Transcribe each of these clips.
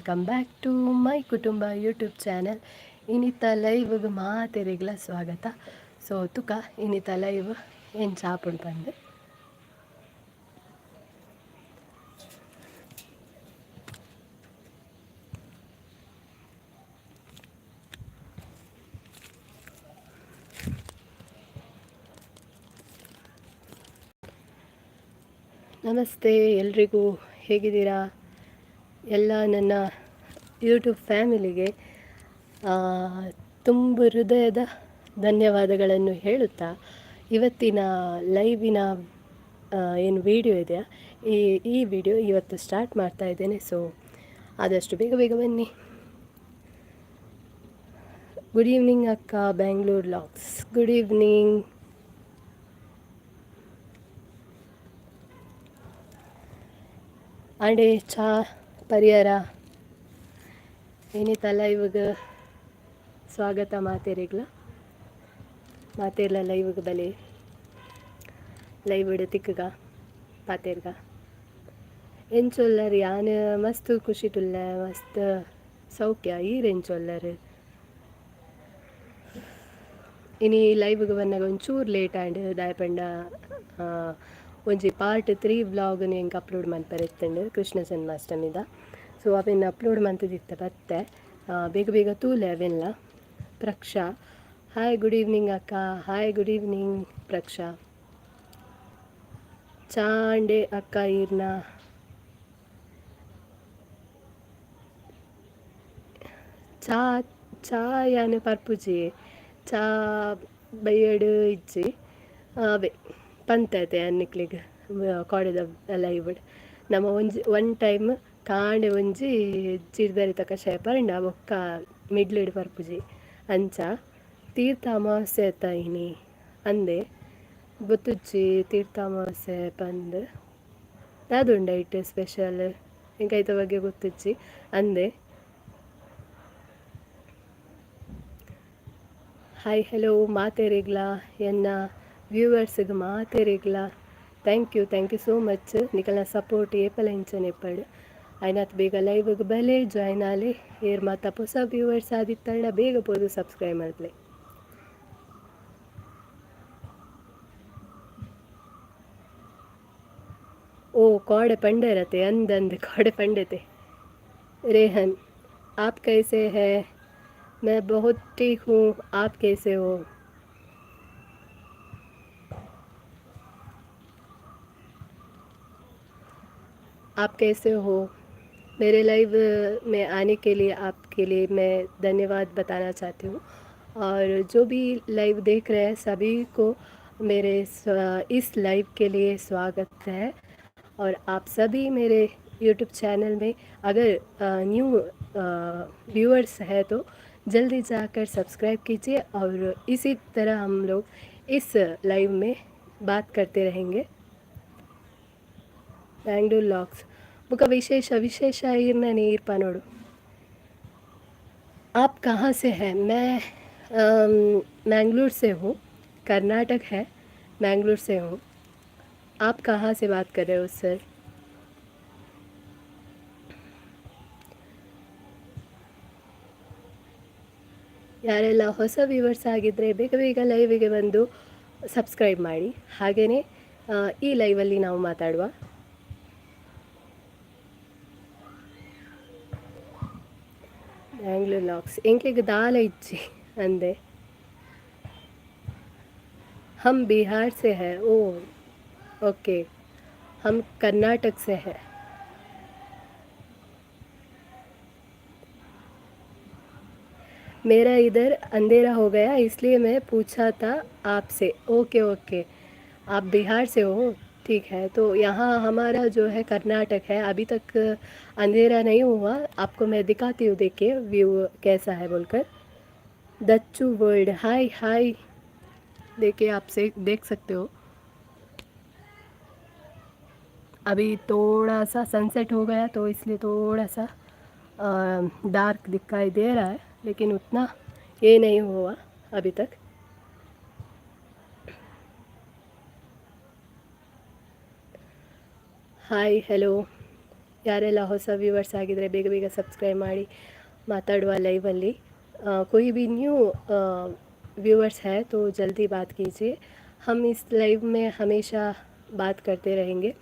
Welcome back to my ಕುಟುಂಬ YouTube channel. ಇನ್ನಿತ ಲೈವ್ಗೆ ಮಾತೆರೆಗ್ಲ ಸ್ವಾಗತ. So ತುಕ ಇನ್ನಿತ live ಏನು ಚಾಪುಂಡು ಬಂದು ನಮಸ್ತೆ ಎಲ್ರಿಗೂ, ಹೇಗಿದ್ದೀರಾ? ಎಲ್ಲ ನನ್ನ ಯೂಟ್ಯೂಬ್ ಫ್ಯಾಮಿಲಿಗೆ ತುಂಬ ಹೃದಯದ ಧನ್ಯವಾದಗಳನ್ನು ಹೇಳುತ್ತಾ, ಇವತ್ತಿನ ಲೈವಿನ ಏನು ವಿಡಿಯೋ ಇದೆಯಾ, ಈ ವಿಡಿಯೋ ಇವತ್ತು ಸ್ಟಾರ್ಟ್ ಮಾಡ್ತಾ ಇದ್ದೇನೆ. ಸೊ ಆದಷ್ಟು ಬೇಗ ಬೇಗ ಬನ್ನಿ. ಗುಡ್ ಈವ್ನಿಂಗ್ ಅಕ್ಕ, ಬ್ಯಾಂಗ್ಳೂರ್ ಲಾಗ್ಸ್. Good evening. ಆಂಡೆ ಚಾ ಪರಿಹಾರ ಏನಿತ್ತಲ್ಲ ಇವಾಗ ಸ್ವಾಗತ ಮಾತೇರಿಗ್ಲ ಮಾತೇರ್ಲ ಲೈವ್ಗೆ ಬಲೆ ಲೈವ್ ತಿಕ್ಕಗ ಪಾತೇರ್ಗ ಎಂಚೊಲ್ಲರ್ ಯಾನ್ ಮಸ್ತ್ ಖುಷಿ ತುಲ್ಲ, ಮಸ್ತ್ ಸೌಖ್ಯ ಈರೆಂಚೊಲ್ಲರ್. ಇನಿ ಲೈವ್ಗೆ ಬಂದಾಗ ಒಂಚೂರು ಲೇಟ್ ಆಂಡ್ ದಾಯಪಂಡ ಒಂಜಿ ಪಾರ್ಟ್ 3 ವ್ಲಾಗ್ನ ಹೆಂಗೆ ಅಪ್ಲೋಡ್ ಮನ್ಪರೆತ್ತಂಡು ಕೃಷ್ಣ ಜನ್ಮಾಷ್ಟಮಿದ. ಸೊ ಅವೆನ್ನು ಅಪ್ಲೋಡ್ ಮಂತದಿತ್ತ ಬತ್ತೆ ಬೇಗ ಬೇಗ ತೂಲೆ ಅವೆಲ್ಲ. ಪ್ರಕ್ಷಾ ಹಾಯ್, ಗುಡ್ ಈವ್ನಿಂಗ್ ಅಕ್ಕ. Hi, good evening Preksha. ಚಾಂಡೆ ಅಕ್ಕ ಈರ್ನ ಚಾ ಚಾ ಯಾನೆ ಪರ್ಪುಜಿ ಚಾ ಬೈಯಡು ಇಜ್ಜಿ ಅವೇ ಪಂತತೆ ಅನ್ನಿಕ್ಲಿಗೆ ಕಾಡಿದ ಲೈವ್ ನಮ್ಮ ಒನ್ ಟೈಮ್ ಕಾಂಡೆ ಒಂಜಿ ಚಿರ್ದರಿತ ಕಷಾಯ ಪಂಡ ಬೊಕ್ಕ ಮಿಡ್ಲಿಡ್ ಪರ್ಪುಜಿ ಅಂಚ ತೀರ್ಥ ಅಮಾವಾಸ್ಯೆ ತಾಯಿನಿ ಅಂದೆ ಗೊತ್ತುಜ್ಜಿ. ತೀರ್ಥ ಅಮಾವಾಸ್ಯೆ ಪಂದು ಯಾವುದುಂಡ ಇಟ್ಟು ಸ್ಪೆಷಲ್ ಇಂಕೈತ ಬಗ್ಗೆ ಗೊತ್ತುಜ್ಜಿ ಅಂದೆ. ಹಾಯ್ ಹೆಲೋ ಮಾತೇರಿಗ್ಲಾ ಎನ್ನ ವ್ಯೂವರ್ಸ್ಗೆ ಮಾತೇರಿಗ್ಲಾ ಥ್ಯಾಂಕ್ ಯು ಸೋ ಮಚ್. ನಿಕಲ್ನ ಸಪೋರ್ಟ್ ಏಪಲ ಇಂಚನೆ ಎಪ್ಪಡು ಐನಾತ್ ಬೇಗ ಲೈವ್ಗೆ ಬಲೆ ಜಾಯ್ನ್ ಆಲೆ. ಏರ್ ಮಾತ ಹೊಸ ವ್ಯೂವರ್ಸ್ ಆದಿತ್ತಂಡ ಬೇಗ ಪೋದು ಸಬ್ಸ್ಕ್ರೈಬ್ ಮಾಡ್ಲೆ. ओ कौड़े पंडे रहते अंद कौड़े पंडे थे. रेहन आप कैसे हैं? मैं बहुत ठीक हूँ, आप कैसे हो? आप कैसे हो? मेरे लाइव में आने के लिए आपके लिए मैं धन्यवाद बताना चाहती हूँ. और जो भी लाइव देख रहे हैं सभी को मेरे इस लाइव के लिए स्वागत है. और आप सभी मेरे YouTube चैनल में अगर न्यू व्यूअर्स है तो जल्दी जाकर सब्सक्राइब कीजिए. और इसी तरह हम लोग इस लाइव में बात करते रहेंगे. बैंगलोर लॉग्स बुक विशेष इर्ने इर्पा नोडु. आप कहाँ से हैं? मैं मैंगलोर से हूँ, कर्नाटक है, मैंगलोर से हूँ. आप कहाँ से बात कर रहे हो सर? ಯಾರೆಲ್ಲ ಹೊಸ ವ್ಯೂವರ್ಸ್ ಆಗಿದ್ದರೆ ಬೇಗ ಬೇಗ ಲೈವಿಗೆ ಬಂದು ಸಬ್ಸ್ಕ್ರೈಬ್ ಮಾಡಿ. ಹಾಗೆಯೇ ಈ ಲೈವಲ್ಲಿ ನಾವು ಮಾತಾಡುವ. बैंगलोर लॉक्स इंके दाल इच्छी अंदे. हम बिहार से हैं. ओ ओके, हम कर्नाटक से हैं. मेरा इधर अंधेरा हो गया इसलिए मैं पूछा था आपसे. ओके ओके, आप बिहार से हो, ठीक है. तो यहाँ हमारा जो है कर्नाटक है. अभी तक अंधेरा नहीं हुआ. आपको मैं दिखाती हूँ, देखिए व्यू कैसा है बोलकर. दच्चू वर्ल्ड हाय हाय, देखिए आप से देख सकते हो. अभी थोड़ा सा सनसेट हो गया तो इसलिए थोड़ा सा डार्क दिखाई दे रहा है, लेकिन उतना ये नहीं हुआ अभी तक. हाय हेलो, ಯಾರೆಲ್ಲ ಹೊಸ ವ್ಯೂವರ್ಸ್ ಆಗಿದ್ರೆ ಬೇಗ ಬೇಗ ಸಬ್ಸ್ಕ್ರೈಬ್ ಮಾಡಿ ಮಾತಾಡುವ ಲೈವಲ್ಲಿ कोई भी न्यू व्यूअर्स है तो जल्दी बात कीजिए हम इस लाइव में हमेशा बात करते रहेंगे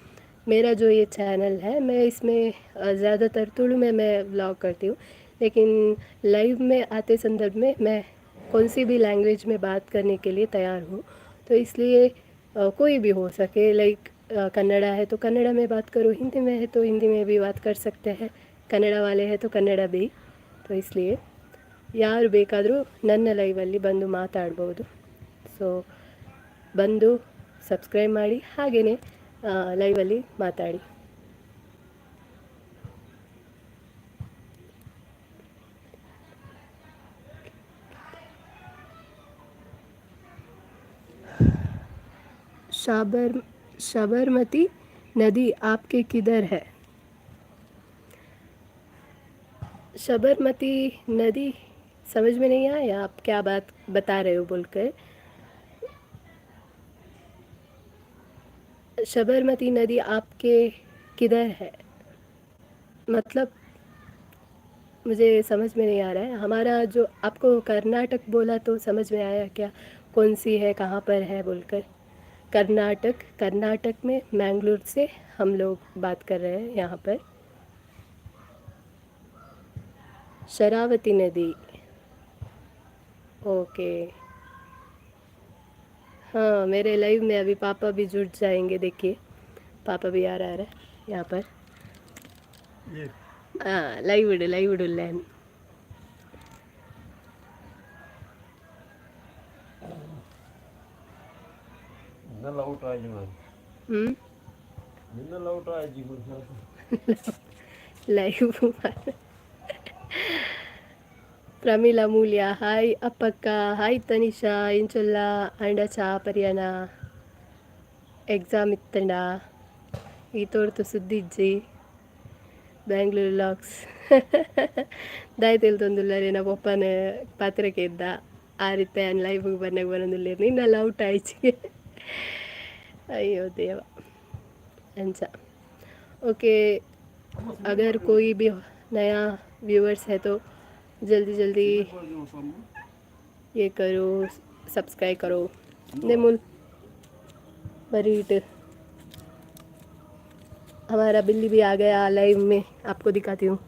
मेरा जो ये चैनल है मैं इसमें ज़्यादातर तुलु में मैं व्लॉग करती हूँ लेकिन लाइव में आते संदर्भ में मैं कौन सी भी लैंग्वेज में बात करने के लिए तैयार हूँ तो इसलिए कोई भी हो सके लाइक कन्नड़ा है तो कन्नड़ा में बात करो हिंदी में है तो हिंदी में भी बात कर सकते हैं कन्नड़ा वाले हैं तो कन्नड़ा भी तो इसलिए ಯಾರು ಬೇಕಾದರೂ ನನ್ನ ಲೈವಲ್ಲಿ ಬಂದು ಮಾತಾಡ್ಬೋದು ಸೊ ಬಂದು ಸಬ್ಸ್ಕ್ರೈಬ್ ಮಾಡಿ ಹಾಗೆಯೇ ಲೈವಲ್ಲಿ ಮಾತಾಡಿ साबरमती नदी आपके किधर है साबरमती नदी समझ में नहीं आया आप क्या बात बता रहे हो बोलकर साबरमती नदी आपके किधर है मतलब मुझे समझ में नहीं आ रहा है हमारा जो आपको कर्नाटक बोला तो समझ में आया क्या कौन सी है कहाँ पर है बोलकर कर्नाटक में मैंगलोर से हम लोग बात कर रहे हैं यहाँ पर शरावती नदी ओके हाँ मेरे लाइव में अभी पापा भी जुड़ जाएंगे देखिए पापा भी आ रहा है यहाँ पर हाँ लाइव लैन लाइव ಪ್ರಮೀಳಾ ಮೂಲ್ಯ ಹಾಯ್ ಅಪ್ಪಕ್ಕ ಹಾಯ್ ತನಿಷಾ ಇಂಚೊಲ್ಲ ಅಂಡ ಚಾ ಪರಿಯನ ಎಕ್ಸಾಮ್ ಇತ್ತಂಡ ಈ ತೋರ್ತು ಸುದ್ದಿಜ್ಜಿ ಬ್ಯಾಂಗ್ಳೂರು ಲಾಕ್ಸ್ ದಾಯ್ತು ತೊಂದುಲ್ಲರಿ ನಮ್ಮ ಪಪ್ಪನ ಪಾತ್ರಕ್ಕೆ ಇದ್ದ ಆ ರೀತಿ ಅನ್ ಲೈಫಿಗೆ ಬಂದಾಗ ಬರೋದಿಲ್ಲ ನಿನ್ನೆಲ್ಲ ಔಟ್ ಆಯ್ಚಿಗೆ ಅಯ್ಯೋ ದೇವ अंचा ओके अगर कोई भी नया व्यूअर्स है तो जल्दी जल्दी ये करो सब्सक्राइब करो नेमुल बरीट हमारा बिल्ली भी आ गया लाइव में आपको दिखाती हूँ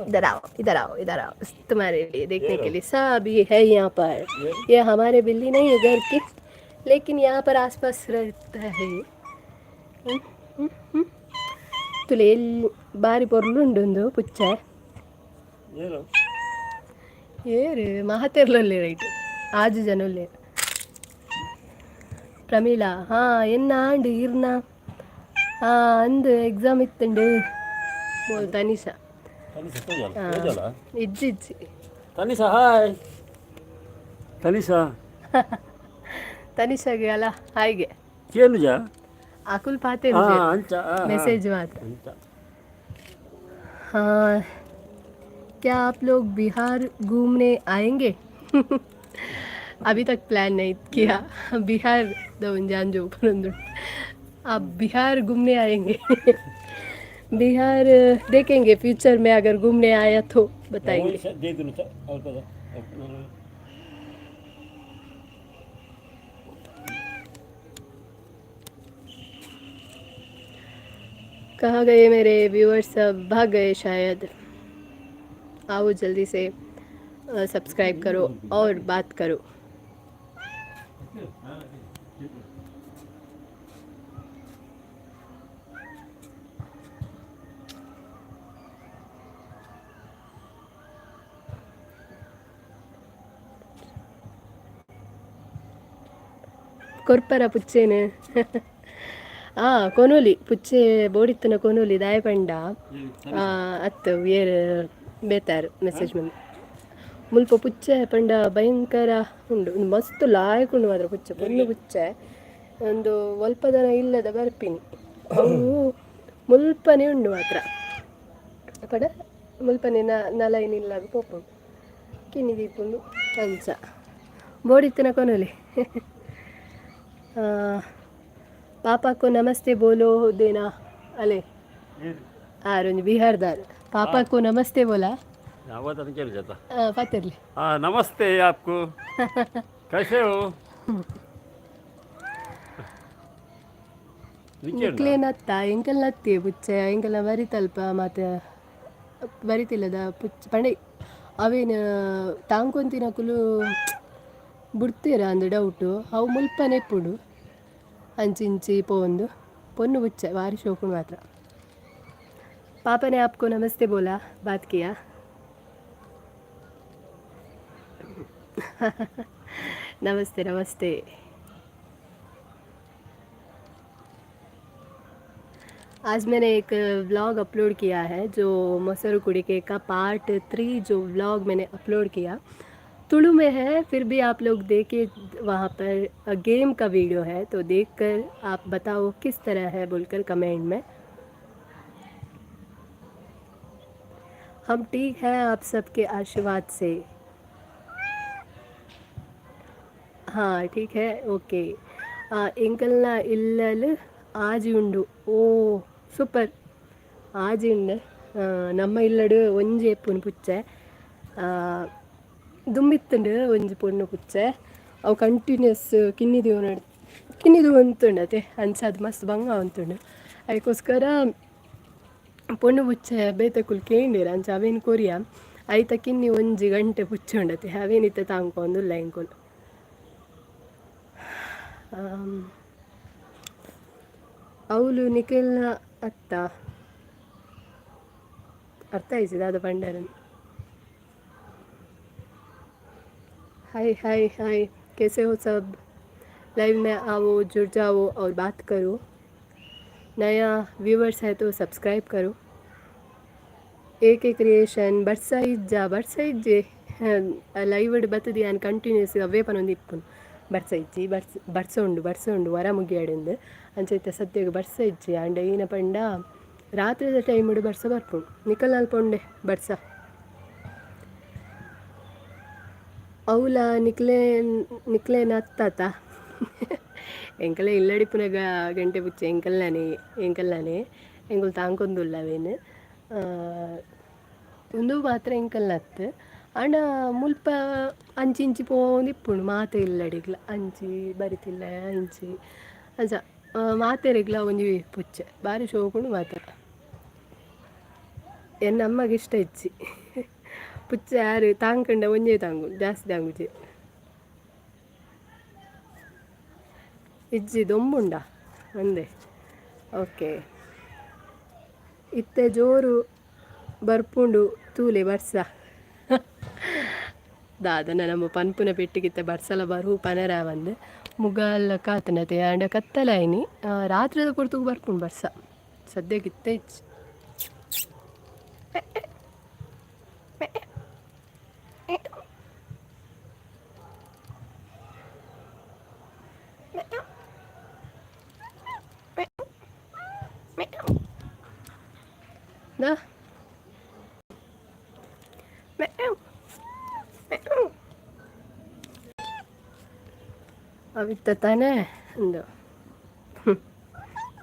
इधर आओ इधर आओ इधर आओ तुम्हारे लिए देखने के लिए सब ये है यहाँ पर ये हमारे बिल्ली नहीं है घर की लेकिन यहाँ पर आसपास रहता है तुले बारी పొర్లుండు పుచ్చ ఏరు మహతేర్లో రైట్ ఆజు జనం లేరు ಪ್ರಮೀಳಾ ಹಾಂ ಎನ್ನ ಆಂಡು ಇರ್ನ ಅಂದು ಎಕ್ಸಾಮ್ ಇತ್ತಂಡು ತನಿಷಾ ಇಜ್ಜಿ ತನಿಷಾ ಹಾಯ್ ತನಿಷಾಗೆ ಅಲ್ಲ ಹಾಗೆ ಏನು ಜಾ आकुल पाते मुझे मैसेज बात हाँ क्या आप लोग बिहार घूमने आएंगे अभी तक प्लान नहीं किया बिहार जान जो आप बिहार घूमने आएंगे बिहार देखेंगे फ्यूचर में अगर घूमने आया तो बताएंगे कहाँ गए मेरे व्यूअर्स सब भाग गए शायद आओ जल्दी से सब्सक्राइब करो और बात करो ಕೊರ್ಪರ ಪುಚ್ಚೇನು ಕೊನೋಲಿ ಪುಚ್ಚೆ ಬೋಡಿತ್ತನ ಕೊನೋಲಿ ದಾಯಪಂಡ ಅತ್ತು ಏರ್ ಬೇತಾರು ಮೆಸೇಜ್ ಮಂದಿ ಮುಲ್ಪ ಪುಚ್ಚೆ ಪಂಡ ಭಯಂಕರ ಉಂಡು ಮಸ್ತ್ ಲಾಯ್ಕೊಂಡು ಮಾತ್ರ ಪುಚ್ಚೆ ಪೊನ್ನು ಪುಚ್ಚೆ ಒಂದು ಒಲ್ಪದನ ಇಲ್ಲದ ಬರ್ಪಿನಿ ಅವು ಮುಲ್ಪನೆ ಉಂಡು ಮಾತ್ರ ಪಡ ಮುಲ್ಪನೆ ನಲೈನಿಲ್ಲ ಪೋಪುಂಡು ಕಿನ್ನಿ ದೀಪುಂಡು ಅಂಚ ಬೋಡಿತ್ತನ ಕೊನೋಲಿ पापा को नमस्ते बोलो देना अले आरुंज बिहारदार पापा हाँ को नमस्ते बोला। आवाज आता चल जाता। फतेरली हाँ नमस्ते आपको, कैसे हो? नीचे उंडा ನಿಕ್ಲೆ ನತ್ತ ಎಂಕಲ್ ನತ್ತಿ ಪುಚ್ಚೆ ಎಂಕಲ್ನ ಬರಿತಲ್ಪ ಮತ್ತು ಬರಿತಿಲ್ಲದ ಪುಚ್ಚ ಪಂಡೆ ಅವೇನು ತಾಂಕೊಂತಿನ ಕುಲು ಬಿಡ್ತೀರ ಅಂದು ಡೌಟು ಅವು ಮುಲ್ಪನೆ ಎಪ್ಪುಡು ಅಂಚಿಂಚಿ ಪೋಂದು ಪೊನ್ನು ಪುಚ್ಚೆ ವಾರಿ ಶೋಕುನು ಮಾತ್ರ. पापा ने आपको नमस्ते बोला, बात किया? नमस्ते नमस्ते। आज मैंने एक व्लॉग अपलोड किया है जो मोसरू कुड़िके का पार्ट 3 जो व्लॉग मैंने अपलोड किया तुलु में है, फिर भी आप लोग देखिए वहाँ पर गेम का वीडियो है तो देखकर आप बताओ किस तरह है बोलकर कमेंट में। हम ठीक है आप सबके आशीर्वाद से। हाँ ठीक है ओके। ಎಂಕಲ್ನ ಇಲ್ಲಲು ಆಜಿ ಉಂಡು. ಓ ಸೂಪರ್ ಆಜಿ ಉಂಡು ನಮ್ಮ ಇಲ್ಲಡು ಒಂಜಿ ಎಪ್ಪುನು ಪುಚ್ಚೆ ದುಂಬಿತ್ತುಂಡು ಒಂಜಿ ಪೊಣ್ಣು ಪುಚ್ಚೆ ಅವು ಕಂಟಿನ್ಯೂಸ್ ಕಿನ್ನಿದು ಅಂತುಂಡತೆ ಅಂಚದು ಮಸ್ತ್ ಬಂಗ ಅಂತುಂಡು ಅದಕ್ಕೋಸ್ಕರ ಪೊಣ್ಣು ಪುಚ್ಚೆ ಬೇತಕುಲು ಕೇಂಡಿರ ಅಂಚ ಅವೇನು ಕೊರಿಯ ಐತ ಕಿನ್ನಿ ಒಂಜಿ ಗಂಟೆ ಪುಚ್ಚೆ ಉಂಡತೆ ಅವೇನಿತ್ತ ತಾಂಕೊಂದುಲ್ಲ ಎಂಕೊಲು. ಅವಳು ನಿಖಿಲ್ನ ಅತ್ತ अर्थ आइसे दादा भंडारन। हाय हाय हाय कैसे हो सब? लाइव में आओ, जुड़ जाओ और बात करो। नया व्यूवर्स है तो सब्सक्राइब करो। एक एक क्रिएशन ಬರ್ಸೈಜ್ಜೆ ಲೈವ್ ಬರ್ತದೆ ನಾನು ಕಂಟಿನ್ಯೂಸ್ ಅವೇ ಪನೊಂದು ಇಪ್ಪುನು ಬರ್ಸೈಜ್ಜಿ ಬರ್ಸೊಂಡು ವರ ಮುಗಿಯಾಡಿಂದು ಅಂಚೈತೆ ಸದ್ಯಗೆ ಬರ್ಸೈಜ್ಜಿ ಅಂಡ ಏನ ಪಂಡ ರಾತ್ರಿದ ಟೈಮ್ ಬರ್ಸ ಬರ್ಪುಂಡು ನಿಕಲ್ ಅಲ್ಪೊಂಡೆ ಬರ್ಸ ಅವಳ ನಿಕ್ಲೆ ನತ್ತಾತ ಎಂಕಲೆ ಇಲ್ಲಡಿಪುನ ಗಂಟೆ ಬುಚ್ಚೆ ಎಂಕಲ್ಲಾನೆ ಎಂಕುಲು ತಾಂಕೊಂದುಲ್ಲವೇನು ಒಂದು ಮಾತ್ರ ಎಂಕಲ್ ನತ್ತು ಅಂಡ ಮುಲ್ಪ ಅಂಚಿ ಇಂಚಿ ಪೋಂದಿಪ್ಪುಂಡು ಮಾತೆ ಇಲ್ಲಡಿಗ್ಲ ಅಂಚಿ ಬರಿತಿಲ್ಲ ಅಂಚಿ ಅಂಚ ಮಾತೆರೆಗ್ಲ ಒಂಜಿ ಪುಚ್ಚೆ ಬಾರಿ ಶೋಕುಂಡು ಮಾತ್ರ ಎನ್ನ ಅಮ್ಮಗೆ ಇಷ್ಟ ಇಚ್ಚಿ ಪುಚ್ಚೆ ಯಾರು ತಾಂಕಂಡ ಒಂಜೇ ತಾಂಗು ಜಾಸ್ತಿ ತಾಂಗುಜಿ ಇಜ್ಜಿ ದೊಂಬುಂಡ ಅಂದೆ ಓಕೆ ಇತ್ತೆ ಜೋರು ಬರ್ಪುಂಡು ತೂಲೆ ಬರ್ಸ ದಾದನ ನಮ್ಮ ಪನ್ಪುನ ಪೆಟ್ಟಿಗಿತ್ತ ಬರ್ಸಲ ಬರು ಪನರ ಬಂದು ಮುಗಲ್ ಕಾತನತೆ ಅಂಡ ಕತ್ತಲಾಯಿನಿ ರಾತ್ರಿದ ಕೊಡ್ತು ಬರ್ಪುಂಡು ಬರ್ಸ ಸದ್ಯಕ್ಕಿತ್ತ ಇಚ್ಚಿ Da. ಅವಿತ್ತ ತಾನೇ ಒಂದು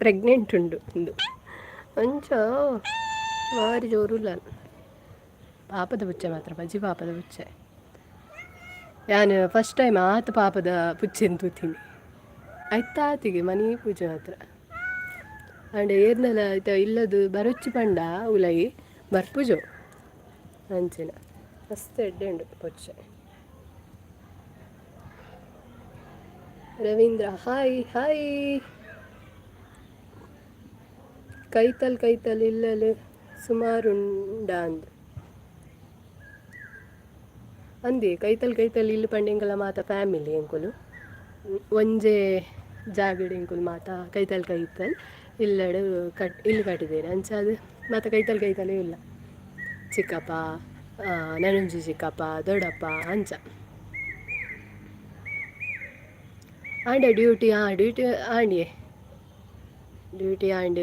ಪ್ರೆಗ್ನೆಂಟ್ ಉಂಡು ಒಂದು ಅಂಚ ಭಾರಿ ಜೋರುಲ್ಲ ಪಾಪದ ಪುಚ್ಚೆ ಮಾತ್ರ ಬಜ್ಜಿ ಪಾಪದ ಪುಚ್ಚೆ ನಾನು ಫಸ್ಟ್ ಟೈಮ್ ಆತ ಪಾಪದ ಪುಚ್ಚೆ ಅಂತೂತೀನಿ ಆಯ್ತಾತಿಗೆ ಮನೆ ಪೂಜೆ ಮಾತ್ರ ಅಂಡ್ ಏರ್ನಲ್ಲ ಆಯ್ತಾ ಇಲ್ಲದು ಬರೊಚ್ಚಿ ಪಂಡ ಉಲೈ ಬರ್ಪುಜೋ ಅಂಚಿನ ಮಸ್ತ್ ಎಡ್ಡೆ ಉಂಡು ಪುಚ್ಚೆ. ರವೀಂದ್ರ ಹಾಯ್ ಹಾಯ್ ಕೈತಲ್ ಇಲ್ಲಲು ಸುಮಾರುಂಡ ಅಂದೆ ಕೈತಲ್ ಇಲ್ಲು ಪಂಡೆಂಕಲ ಮಾತ ಫ್ಯಾಮಿಲಿ ಎಂಕುಲು ಒಂಜೇ ಜಾಗಡ್ ಎಂಕುಲು ಮಾತ ಕೈತಲ್ ಇಲ್ಲಡು ಇಲ್ಲಿ ಕಟ್ಟಿದ್ದೇನೆ ಅಂಚಾದು ಮತ್ತು ಕೈತಲ್ ಇಲ್ಲ ಚಿಕ್ಕಪ್ಪ ನನಂಜಿ ಚಿಕ್ಕಪ್ಪ ದೊಡ್ಡಪ್ಪ ಅಂಚ ಆಂಡ ಡ್ಯೂಟಿ ಆಂಡ್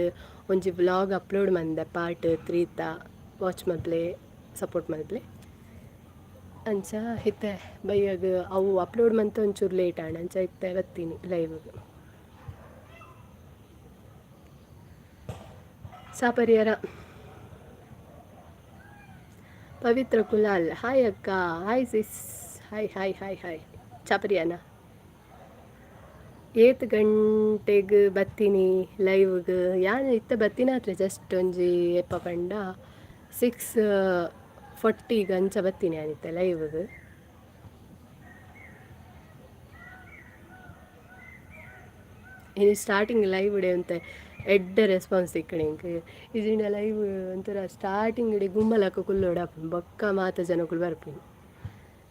ಒಂಜಿ ವ್ಲಾಗ್ ಅಪ್ಲೋಡ್ ಮಂದೆ ಪಾರ್ಟ್ 3 ವಾಚ್ ಮಲ್ಪ್ಲೆ ಸಪೋರ್ಟ್ ಮಲ್ಪ್ಲೆ ಅಂಚ ಇತ್ತೆ ಬೈಯಾಗ ಅವು ಅಪ್ಲೋಡ್ ಮಂತ ಒಂಚೂರು ಲೇಟ್ ಆಂಡ ಅಂಚ ಇತ್ತೆ ಬತ್ತೀನಿ ಲೈವ್ಗೆ ಸಾಪರಿಯರ ಪವಿತ್ರ ಕುಲಾಲ್ ಹಾಯ್ ಅಕ್ಕ, hi sis, hi hi hi hi ಚಾಪರಿಯಾನ. 8 ಗಂಟೆಗೆ ಬತ್ತೀನಿ ಲೈವ್ಗೆ. ಯಾನು ಇತ್ತ ಬತ್ತಿನಾತ್ರೆ ಜಸ್ಟ್ ಒಂಜಿ ಎಪ್ಪ ಪಂಡ 6:40 ಅಂಚ ಬತ್ತೀನಿ ಅನಿತ್ತೆ ಲೈವ್ಗೆ. ಇನ್ನು ಸ್ಟಾರ್ಟಿಂಗ್ ಲೈವ್ ಇಡೆ ಅಂತ ಎಡ್ಡ ರೆಸ್ಪಾನ್ಸ್ ಸಿಕ್ಕಣಿಂಗೆ ಇಜಿಂಡ ಲೈವ್ ಒಂಥರ ಸ್ಟಾರ್ಟಿಂಗ್ ಇಡೆ ಗುಮ್ಮಲಕ್ಕ ಕುಲ್ಲೋಡಪ್ಪ ಬೊಕ್ಕ ಮಾತ ಜನಗಳು ಬರ್ಪಿನಿ.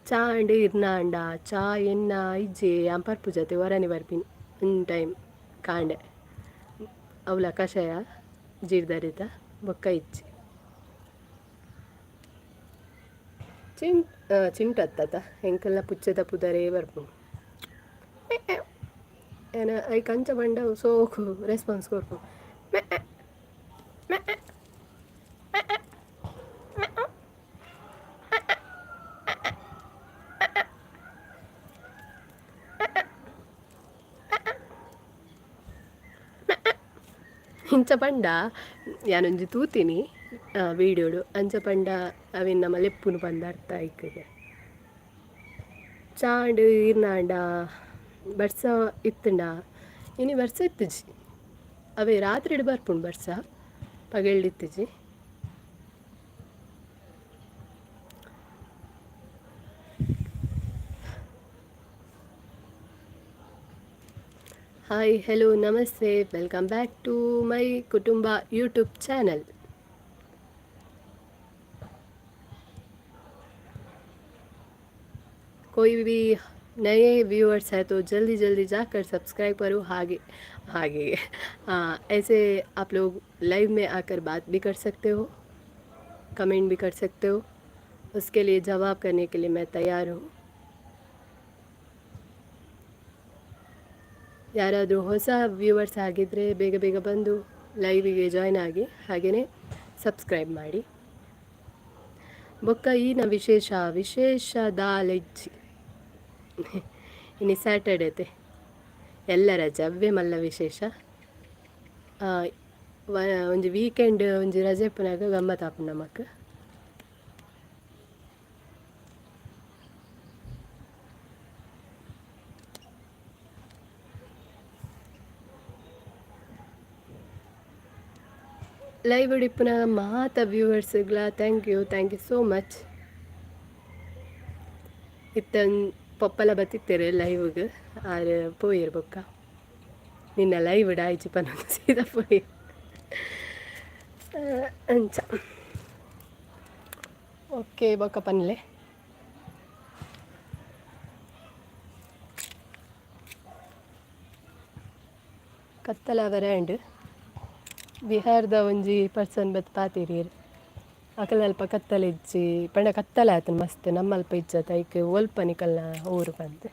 ಚಾ ಅಂಡ್ ಇರ್ನಾಂಡ ಚಾ ಎನ್ನ ಇಜ್ಜೆ ಅಂಪರ್ಪು ಜೊತೆ ಹೊರನೆ ಬರ್ಪಿನಿ ಒಂದು ಟೈಮ್ ಕಾಂಡೆ ಅವಳ ಕಷಾಯ ಜೀರ್ದರಿತ ಬೊಕ್ಕ ಇಜ್ಜಿ ಚಿಂಟತ್ತ ಹೆಂಕಲ್ನ ಪುಚ್ಚದ ಪುದರೇ ಬರ್ಪುಂಡು ಏನ ಐ ಕಂಚ ಬಂಡ ಸೋಕು ರೆಸ್ಪಾನ್ಸ್ ಕೊಡ್ಪು. ಇಂಚ ಪಂಡ ಯಾನೊಂಜಿ ತೂತೀನಿ ವೀಡಿಯೋಡು ಅಂಚ ಪಂಡ ಅವಿನ್ ನಮ್ಮ ಲೆಪ್ಪುನು ಪಂದ ಅರ್ಥ ಆಯ್ಕೆ ಚಾಂಡ್ ಇರ್ನಾಂಡ ಬರ್ಸ ಇತ್ತಂಡ ಇನಿ ಬರ್ಸ ಇತ್ತಜಿ ಅವೇ ರಾತ್ರಿ ಇಡು ಬರ್ಪುಂಡು ಬರ್ಸ ಪಗೆಳ್ಳಿತ್ತಜಿ. ಹಾಯ್ ಹೆಲೋ ನಮಸ್ತೆ, ವೆಲ್ಕಮ್ ಬ್ಯಾಕ್ ಟು ಮೈ ಕುಟುಂಬ ಯೂಟ್ಯೂब चैनल. कोई भी नए व्यूअर्स है तो जल्दी जल्दी जाकर सब्सक्राइब करो. आगे आगे ऐसे आप लोग लाइव में आकर बात भी कर सकते हो, कमेंट भी कर सकते हो. उसके लिए जवाब करने के लिए मैं तैयार हूँ. ಯಾರಾದರೂ ಹೊಸ ವ್ಯೂವರ್ಸ್ ಆಗಿದ್ದರೆ ಬೇಗ ಬೇಗ ಬಂದು ಲೈವಿಗೆ ಜಾಯ್ನ್ ಆಗಿ ಹಾಗೆಯೇ ಸಬ್ಸ್ಕ್ರೈಬ್ ಮಾಡಿ. ಬೊಕ್ಕ ಈನ ವಿಶೇಷ ದಾಲೆಜ್ಜಿ ಇನ್ನು ಸ್ಯಾಟರ್ಡೇತೆ ಎಲ್ಲ ರಜೆ ಅವ್ವೇ ಮಲ್ಲ ವಿಶೇಷ. ಒಂಜಿ ವೀಕೆಂಡ್ ಒಂಜಿ ರಜೆ ಪುನಾಗ ಗಮ್ಮತ್ತಾಪು ನಮಕ್. ಲೈವ್ ಹಿಡಿಪುನ ಮಾತ ವ್ಯೂವರ್ಸ್ಗಳ ಥ್ಯಾಂಕ್ ಯು ಸೋ ಮಚ್. ಇತ್ತನ್ ಪಪ್ಪಲ ಬತ್ತಿತ್ತೇರೆ ಲೈವ್ಗೆ ಆರು ಪೋಯಿರ್ಬೊಕ್ಕ ನಿನ್ನ ಲೈವ್ ಡಾಯ್ಚಿ ಪನ್ನೊಂದು ಸೀದಾ ಪೋಯಿ ಅಂಚ ಓಕೆ ಬೊಕ್ಕ ಪನ್ಲೆ ಕತ್ತಲ ವರಾಂಡ್ ಬಿಹಾರದ ಒಂಜಿ ಪರ್ಸನ್ ಬತ್ ಪಾತಿರೀರ್ ಅಕಲ್ಪ ಕತ್ತಲಿಜ್ಜಿ ಪಂಡ ಕತ್ತಲ ಆತನ ಮಸ್ತ್ ನಮ್ಮಲ್ಪ ಇಜ್ಜತ್ ಐಕ್ ಒಲ್ಪ ನಿಕಲ್ನ ಊರು ಬಂತೆ.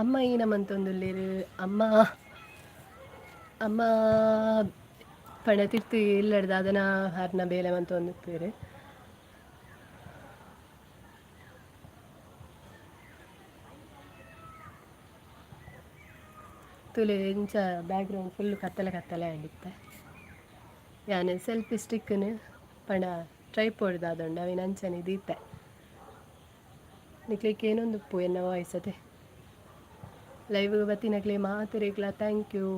ಅಮ್ಮ ಈನ ಮಂತೊಂದುಲ್ಲೇರು ಅಮ್ಮ ಅಮ್ಮ ಪಣ ತಿರ್ತಿ ಇಲ್ಲಡ್ದು ಅದನ್ನ ಹರ್ನ ಬೇಲೆ ಮಂತೊಂದುತ್ತೇರು. ತುಲೆ ಇಂಚ ಬ್ಯಾಕ್ಗ್ರೌಂಡ್ ಫುಲ್ ಕತ್ತಲೆ ಆಗಿತ್ತೆ. ಯಾನೆ ಸೆಲ್ಫಿ ಸ್ಟಿಕ್ಕನು ಪಂಡ ಟ್ರೈಪೋರ್ಡ್ ದಾದೊಂಡು ಅವಿನ ಅಂಚನೆ ದೀತೆ ನಿಕ್ಲಿಕ್ಕೆ ಏನೊಂದು ಉಪ್ಪು ಎನ್ನ ವಾಯ್ಸದೆ ಲೈವ್ ಬತ್ತಿನಕ್ಲೆ ಮಾತರಿಗ್ಲ ಥ್ಯಾಂಕ್ ಯು.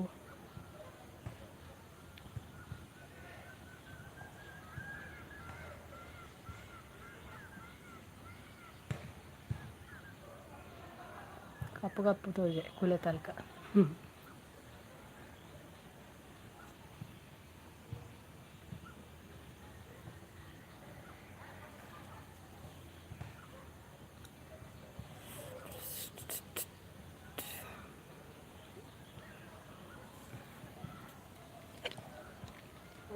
ಕಪ್ಪು ಕಪ್ಪು ತೋಜೆ ಕುಲೆ ತಲ್ಕ.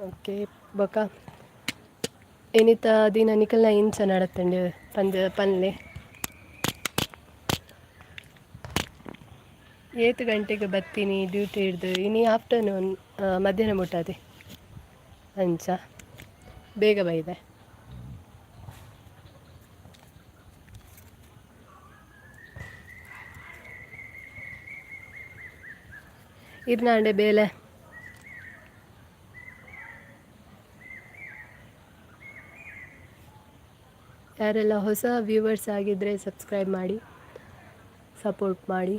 ಓಕೆ ಬೊಕ ಏನಿತ್ತ ದಿನ ನಿಕಲ್ನ ಇಂಚ ನಡತ್ತಂಡು ಪನ್ಲೆ 8 ಗಂಟೆಗೆ ಬರ್ತೀನಿ ಡ್ಯೂಟಿ ಹಿಡ್ದು ಇನ್ನು ಆಫ್ಟರ್ನೂನ್ ಮಧ್ಯಾಹ್ನ ಮುಟ್ಟದೆ ಅಂಚ ಬೇಗ ಬೈದೆ. ಇರ್ನಾಂಡೆ ಬೇಲೆ ಯಾರೆಲ್ಲ ಹೊಸ ವ್ಯೂವರ್ಸ್ ಆಗಿದ್ದರೆ ಸಬ್ಸ್ಕ್ರೈಬ್ ಮಾಡಿ ಸಪೋರ್ಟ್ ಮಾಡಿ.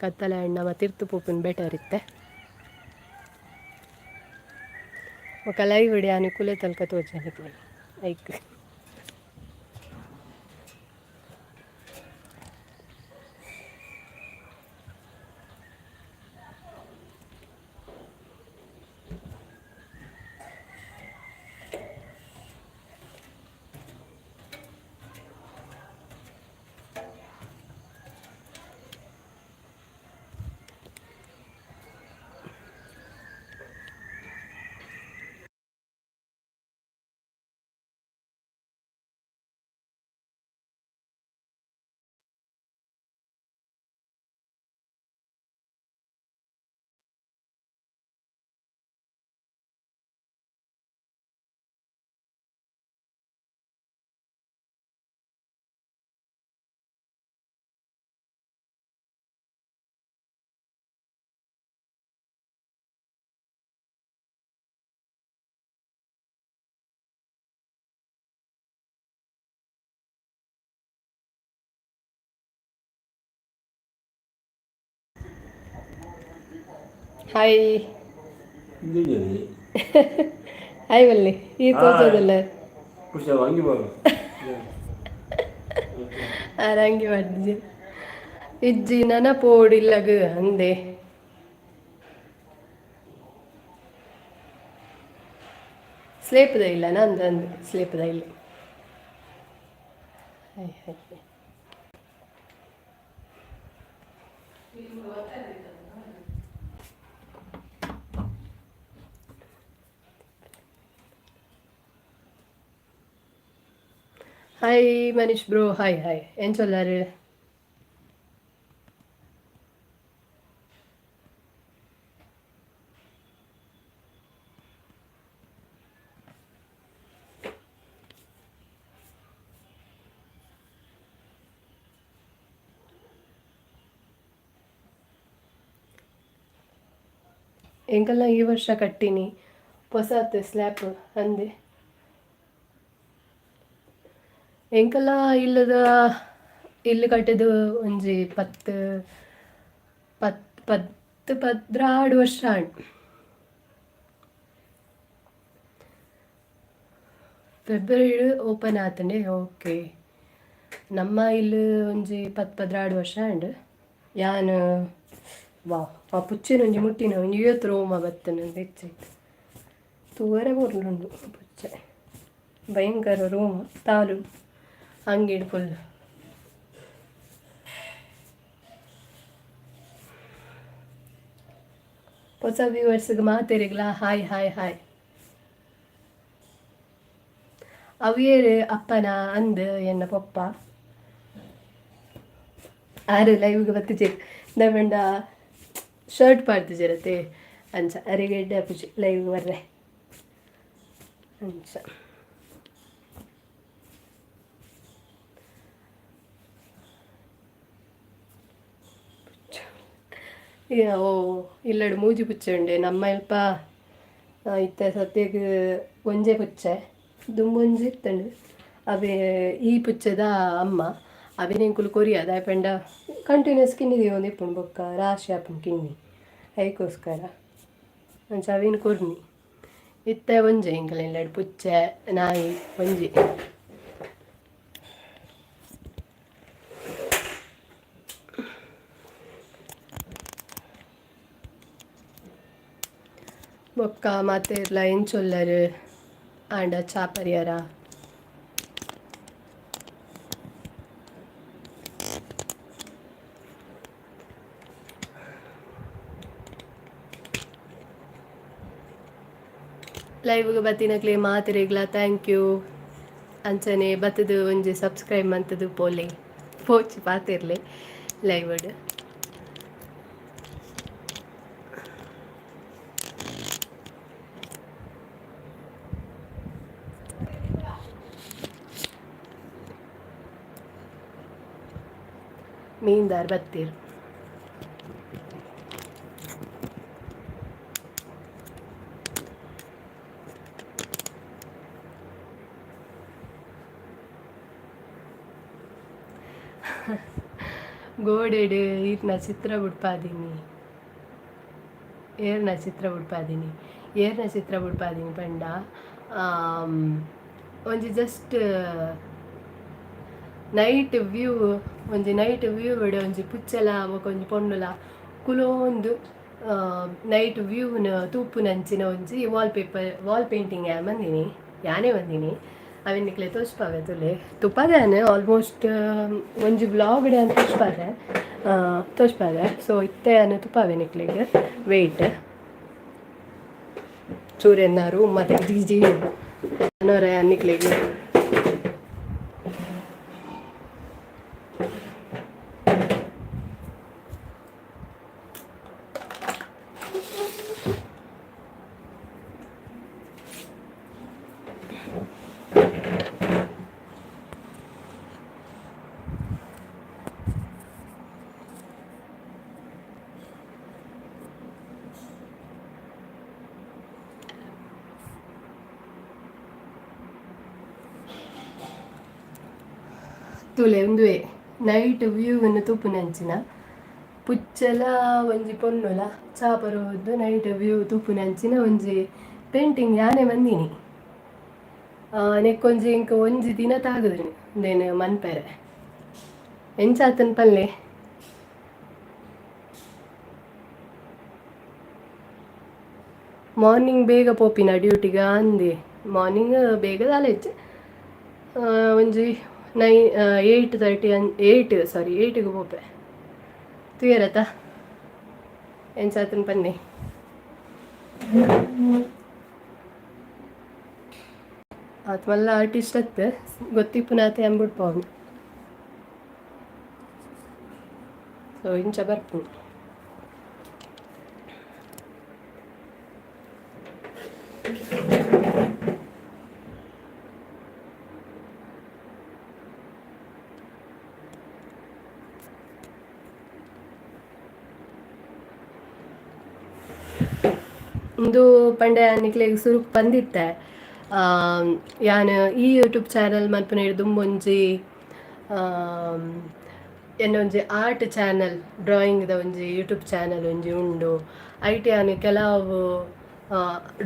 ಕತ್ತಲೆ ಹಣ್ಣ ಮತ್ತಿರ್ತು ಪೂಪಿನ ಬೆಟರ್ ಇತ್ತೆ ఒక లైవ్ విడియో అనుకులే తలకతో వచ్చాను ఐక్ ಹಾಯ್ ಹಾಯ್ ಬಲ್ಲಿ ಈ ತೋಚೋದಲ್ಲ ಆರಂಗಿ ಮಾಡಿದ್ವಿ ಇಜ್ಜಿ ನನಪೋಡಿಲ್ಲಗ ಅಂದೆ ಸ್ಲೇಪದ ಇಲ್ಲ ನಂದು ಅಂದು ಸ್ಲೇಪದ ಇಲ್ಲ. Hi hi hi Manish bro hi hi ഏൻ ചൊല്ലാറ് ಎಂಕಲ್ನ ಈ ವರ್ಷ ಕಟ್ಟಿನಿ ಹೊಸತ್ ಸ್ಲ್ಯಾಪ್ ಅಂದೆ ಎಂಕಲ್ಲ ಇಲ್ಲದ ಇಲ್ಲಿ ಕಟ್ಟಿದ್ದು ಒಂಜಿ ಪತ್ತು ಪದ್ರಾಡು ವರ್ಷ ಫೆಬ್ರವರಿ ಓಪನ್ ಆತಂಡೆ. ಓಕೆ ನಮ್ಮ ಇಲ್ಲಿ ಒಂಜಿ ಪದ್ರಾಡು ವರ್ಷ ಅಂಡ್ ಯಾನ್ ಆ ಪುಚ್ಚಿನ ಒಂಜಿ ಮುಟ್ಟಿನ ಒಂಜಿ 50 ರೋಮ ಬತ್ತನ ಹೆಚ್ಚಾಯ್ತು ತೂವರೆ ಬರ್ಲುಂಡು ಪುಚ್ಚೆ ಭಯಂಕರ ರೋಮ ತಾಲು ಅಂಗಡಿ ಫುಲ್. ಹೊಸ ವ್ಯೂವರ್ಸ್ಗೆ ಮಾತೇರಿಗ್ಲಾ ಹಾಯ್ ಹಾಯ್ ಹಾಯ್. ಅವಿಯೇರು ಅಪ್ಪನ ಅಂದು ಎನ್ನ ಪಪ್ಪ ಆರು ಲೈವ್ಗೆ ಬತ್ತಿಜೆ ನಮ್ಮಂಡ ಶರ್ಟ್ ಪಾಡ್ತಿಜಿರತ್ತೆ ಅಂಚ ಅರಿಗೆಡ್ಡೆ ಅಪ್ಪುಜಿ ಲೈವ್ಗೆ ಬರ್ರೆ ಅಂಚ ಓ ಇಲ್ಲಡು ಮೂಜಿ ಪುಚ್ಚೆ ಉಂಡೆ ನಮ್ಮ ಅಲ್ಪ ಇತ್ತೆ ಸದ್ಯಕ್ಕೆ ಒಂಜೆ ಪುಚ್ಚೆ ದುಂಬೊಂಜಿ ಇತ್ತಂಡು ಅವೇ ಈ ಪುಚ್ಚದ ಅಮ್ಮ ಅವಿನೆಂಕುಲು ಕೊರಿಯದ ಪಂಡ ಕಂಟಿನ್ಯೂಸ್ ಕಿನ್ನಿದೆ ಒಂದು ಇಪ್ಪುಂಡು ಬೊಕ್ಕ ರಾಶಿ ಆಪುಂಡು ಕಿನ್ನಿ ಅದಕ್ಕೋಸ್ಕರ ಅಂಚ ಅವಿನ ಕೊರ್ನಿ ಇತ್ತೆ ಒಂಜೆ ಇಂಕಲೆಂಡ್ ಪುಚ್ಚೆ ನಾಯಿ ಒಂಜಿ ಬೊಕ್ಕ ಮತ್ತೆ ಇರ್ಲ ಎಂಚೊಲ್ಲರು ಆಂಡ ಚಾಪರಿಯರ ಲೈವ್ಗೆ ಬತ್ತಿನಕ್ಲೆ ಮಾತಿರೆಗ್ಲ ಥ್ಯಾಂಕ್ ಯು ಅಂಚನೆ ಬತ್ತದು ಒಂಜಿ ಸಬ್ಸ್ಕ್ರೈಬ್ ಮಂತದು ಪೋಲೆ ಪೋಚಿ ಪಾತಿರ್ಲೆ ಲೈವ್ ಮೀನ್ದಾರ್ ಬತ್ತೀರು ಗೋಡೆಡು ಈರ್ನ ಚಿತ್ರ ಬಿಡ್ಪಾದೀನಿ ಏರ್ನ ಚಿತ್ರ ಬಿಡ್ಪಾದೀನಿ ಪಂಡ ಒಂಜಿ ಜಸ್ಟ್ ನೈಟ್ ವ್ಯೂ ಬಿಡು ಒಂಜಿ ಪುಚ್ಚಲ ಒಂಜಿ ಪೊಣ್ಣುಲ ಕುಲೋಂದು ನೈಟ್ ವ್ಯೂನ ತೂಪುನಂಚಿನ ಒಂಜಿ ವಾಲ್ ಪೇಂಟಿಂಗ್ ಯಾನೇ ಬಂದೀನಿ ಅವೆನ್ನಿಕ್ಲೆ ತೋಚ್ಪಾವೆ ತುಲೆ ತುಪ್ಪದೇನೆ ಆಲ್ಮೋಸ್ಟ್ ಒಂಜಿ ಬ್ಲಾಗ್ ಡೇ ಅಂತ ತೋಚ್ಪಾದೆ ಸೊ ಇತ್ತೆ ಅನ್ನು ತುಪ್ಪವೆ ನಿಕ್ಲಿಗೆ ವೆಯ್ಟ್ ಸೂರ್ಯನಾರು ಮತ್ತೆ ಜಿಜಿ ಅನ್ನೋರ ನಿಕ್ಲಿಗೆ ತುಲೆ ಒಂದುವೆ ನೈಟ್ ವ್ಯೂವನ್ನು ತೂಪುನಂಚಿನ ಪುಚ್ಚಲ ಒಂಜಿ ಪೊನ್ನುಲ ಚಾಪರೋದು ನೈಟ್ ವ್ಯೂ ತೂಪುನಂಚಿನ ಒಂಜಿ ಪೇಂಟಿಂಗ್ ಯಾನೇ ಬಂದೀನಿ ನೆಕ್ಕೊಂಜಿ ಇಂಕ ಒಂಜಿ ದಿನ ತಾಗದ್ರಿ ದೇನು ಮನ್ಪೆರೆ ಎಂಚಾತನ್ ಪಲ್ಲೆ ಮಾರ್ನಿಂಗ್ ಬೇಗ ಪೋಪಿನ ಡ್ಯೂಟಿಗ ಅಂದೆ ಮಾರ್ನಿಂಗ್ ಬೇಗ ದಾಲೆಜ್ಜೆ ಒಂಜಿ 8:30 ಪೋಪೆ ತುಯರತ ಎಂಚಾತನ್ ಪನ್ನೆ ಆತ್ ಮಲ್ಲ ಆರ್ಟಿಸ್ಟ್ ಅತ್ತ ಗೊತ್ತಿಪ್ಪುನಾತೆ ಅಂಬಿಡ್ಪವನು ಸೊ ಇಂಚ ಬರ್ಪು ಇಂದು ಪಂಡೆ ನಿಕ್ಲೆಗ್ ಸುರುಕ್ ಬಂದಿತ್ತೆ ಯಾನು ಈ ಯೂಟ್ಯೂಬ್ ಚಾನಲ್ ಮಲ್ಪನ ಹಿಡ್ದು ಒಂಜಿ ಎನ್ನೊಂಜಿ ಆರ್ಟ್ ಚಾನಲ್ ಡ್ರಾಯಿಂಗ್ದ ಒಂಜಿ ಯೂಟ್ಯೂಬ್ ಚಾನಲ್ ಒಂಜಿ ಉಂಡು ಐಟಿ ಯಾನು ಕೆಲವು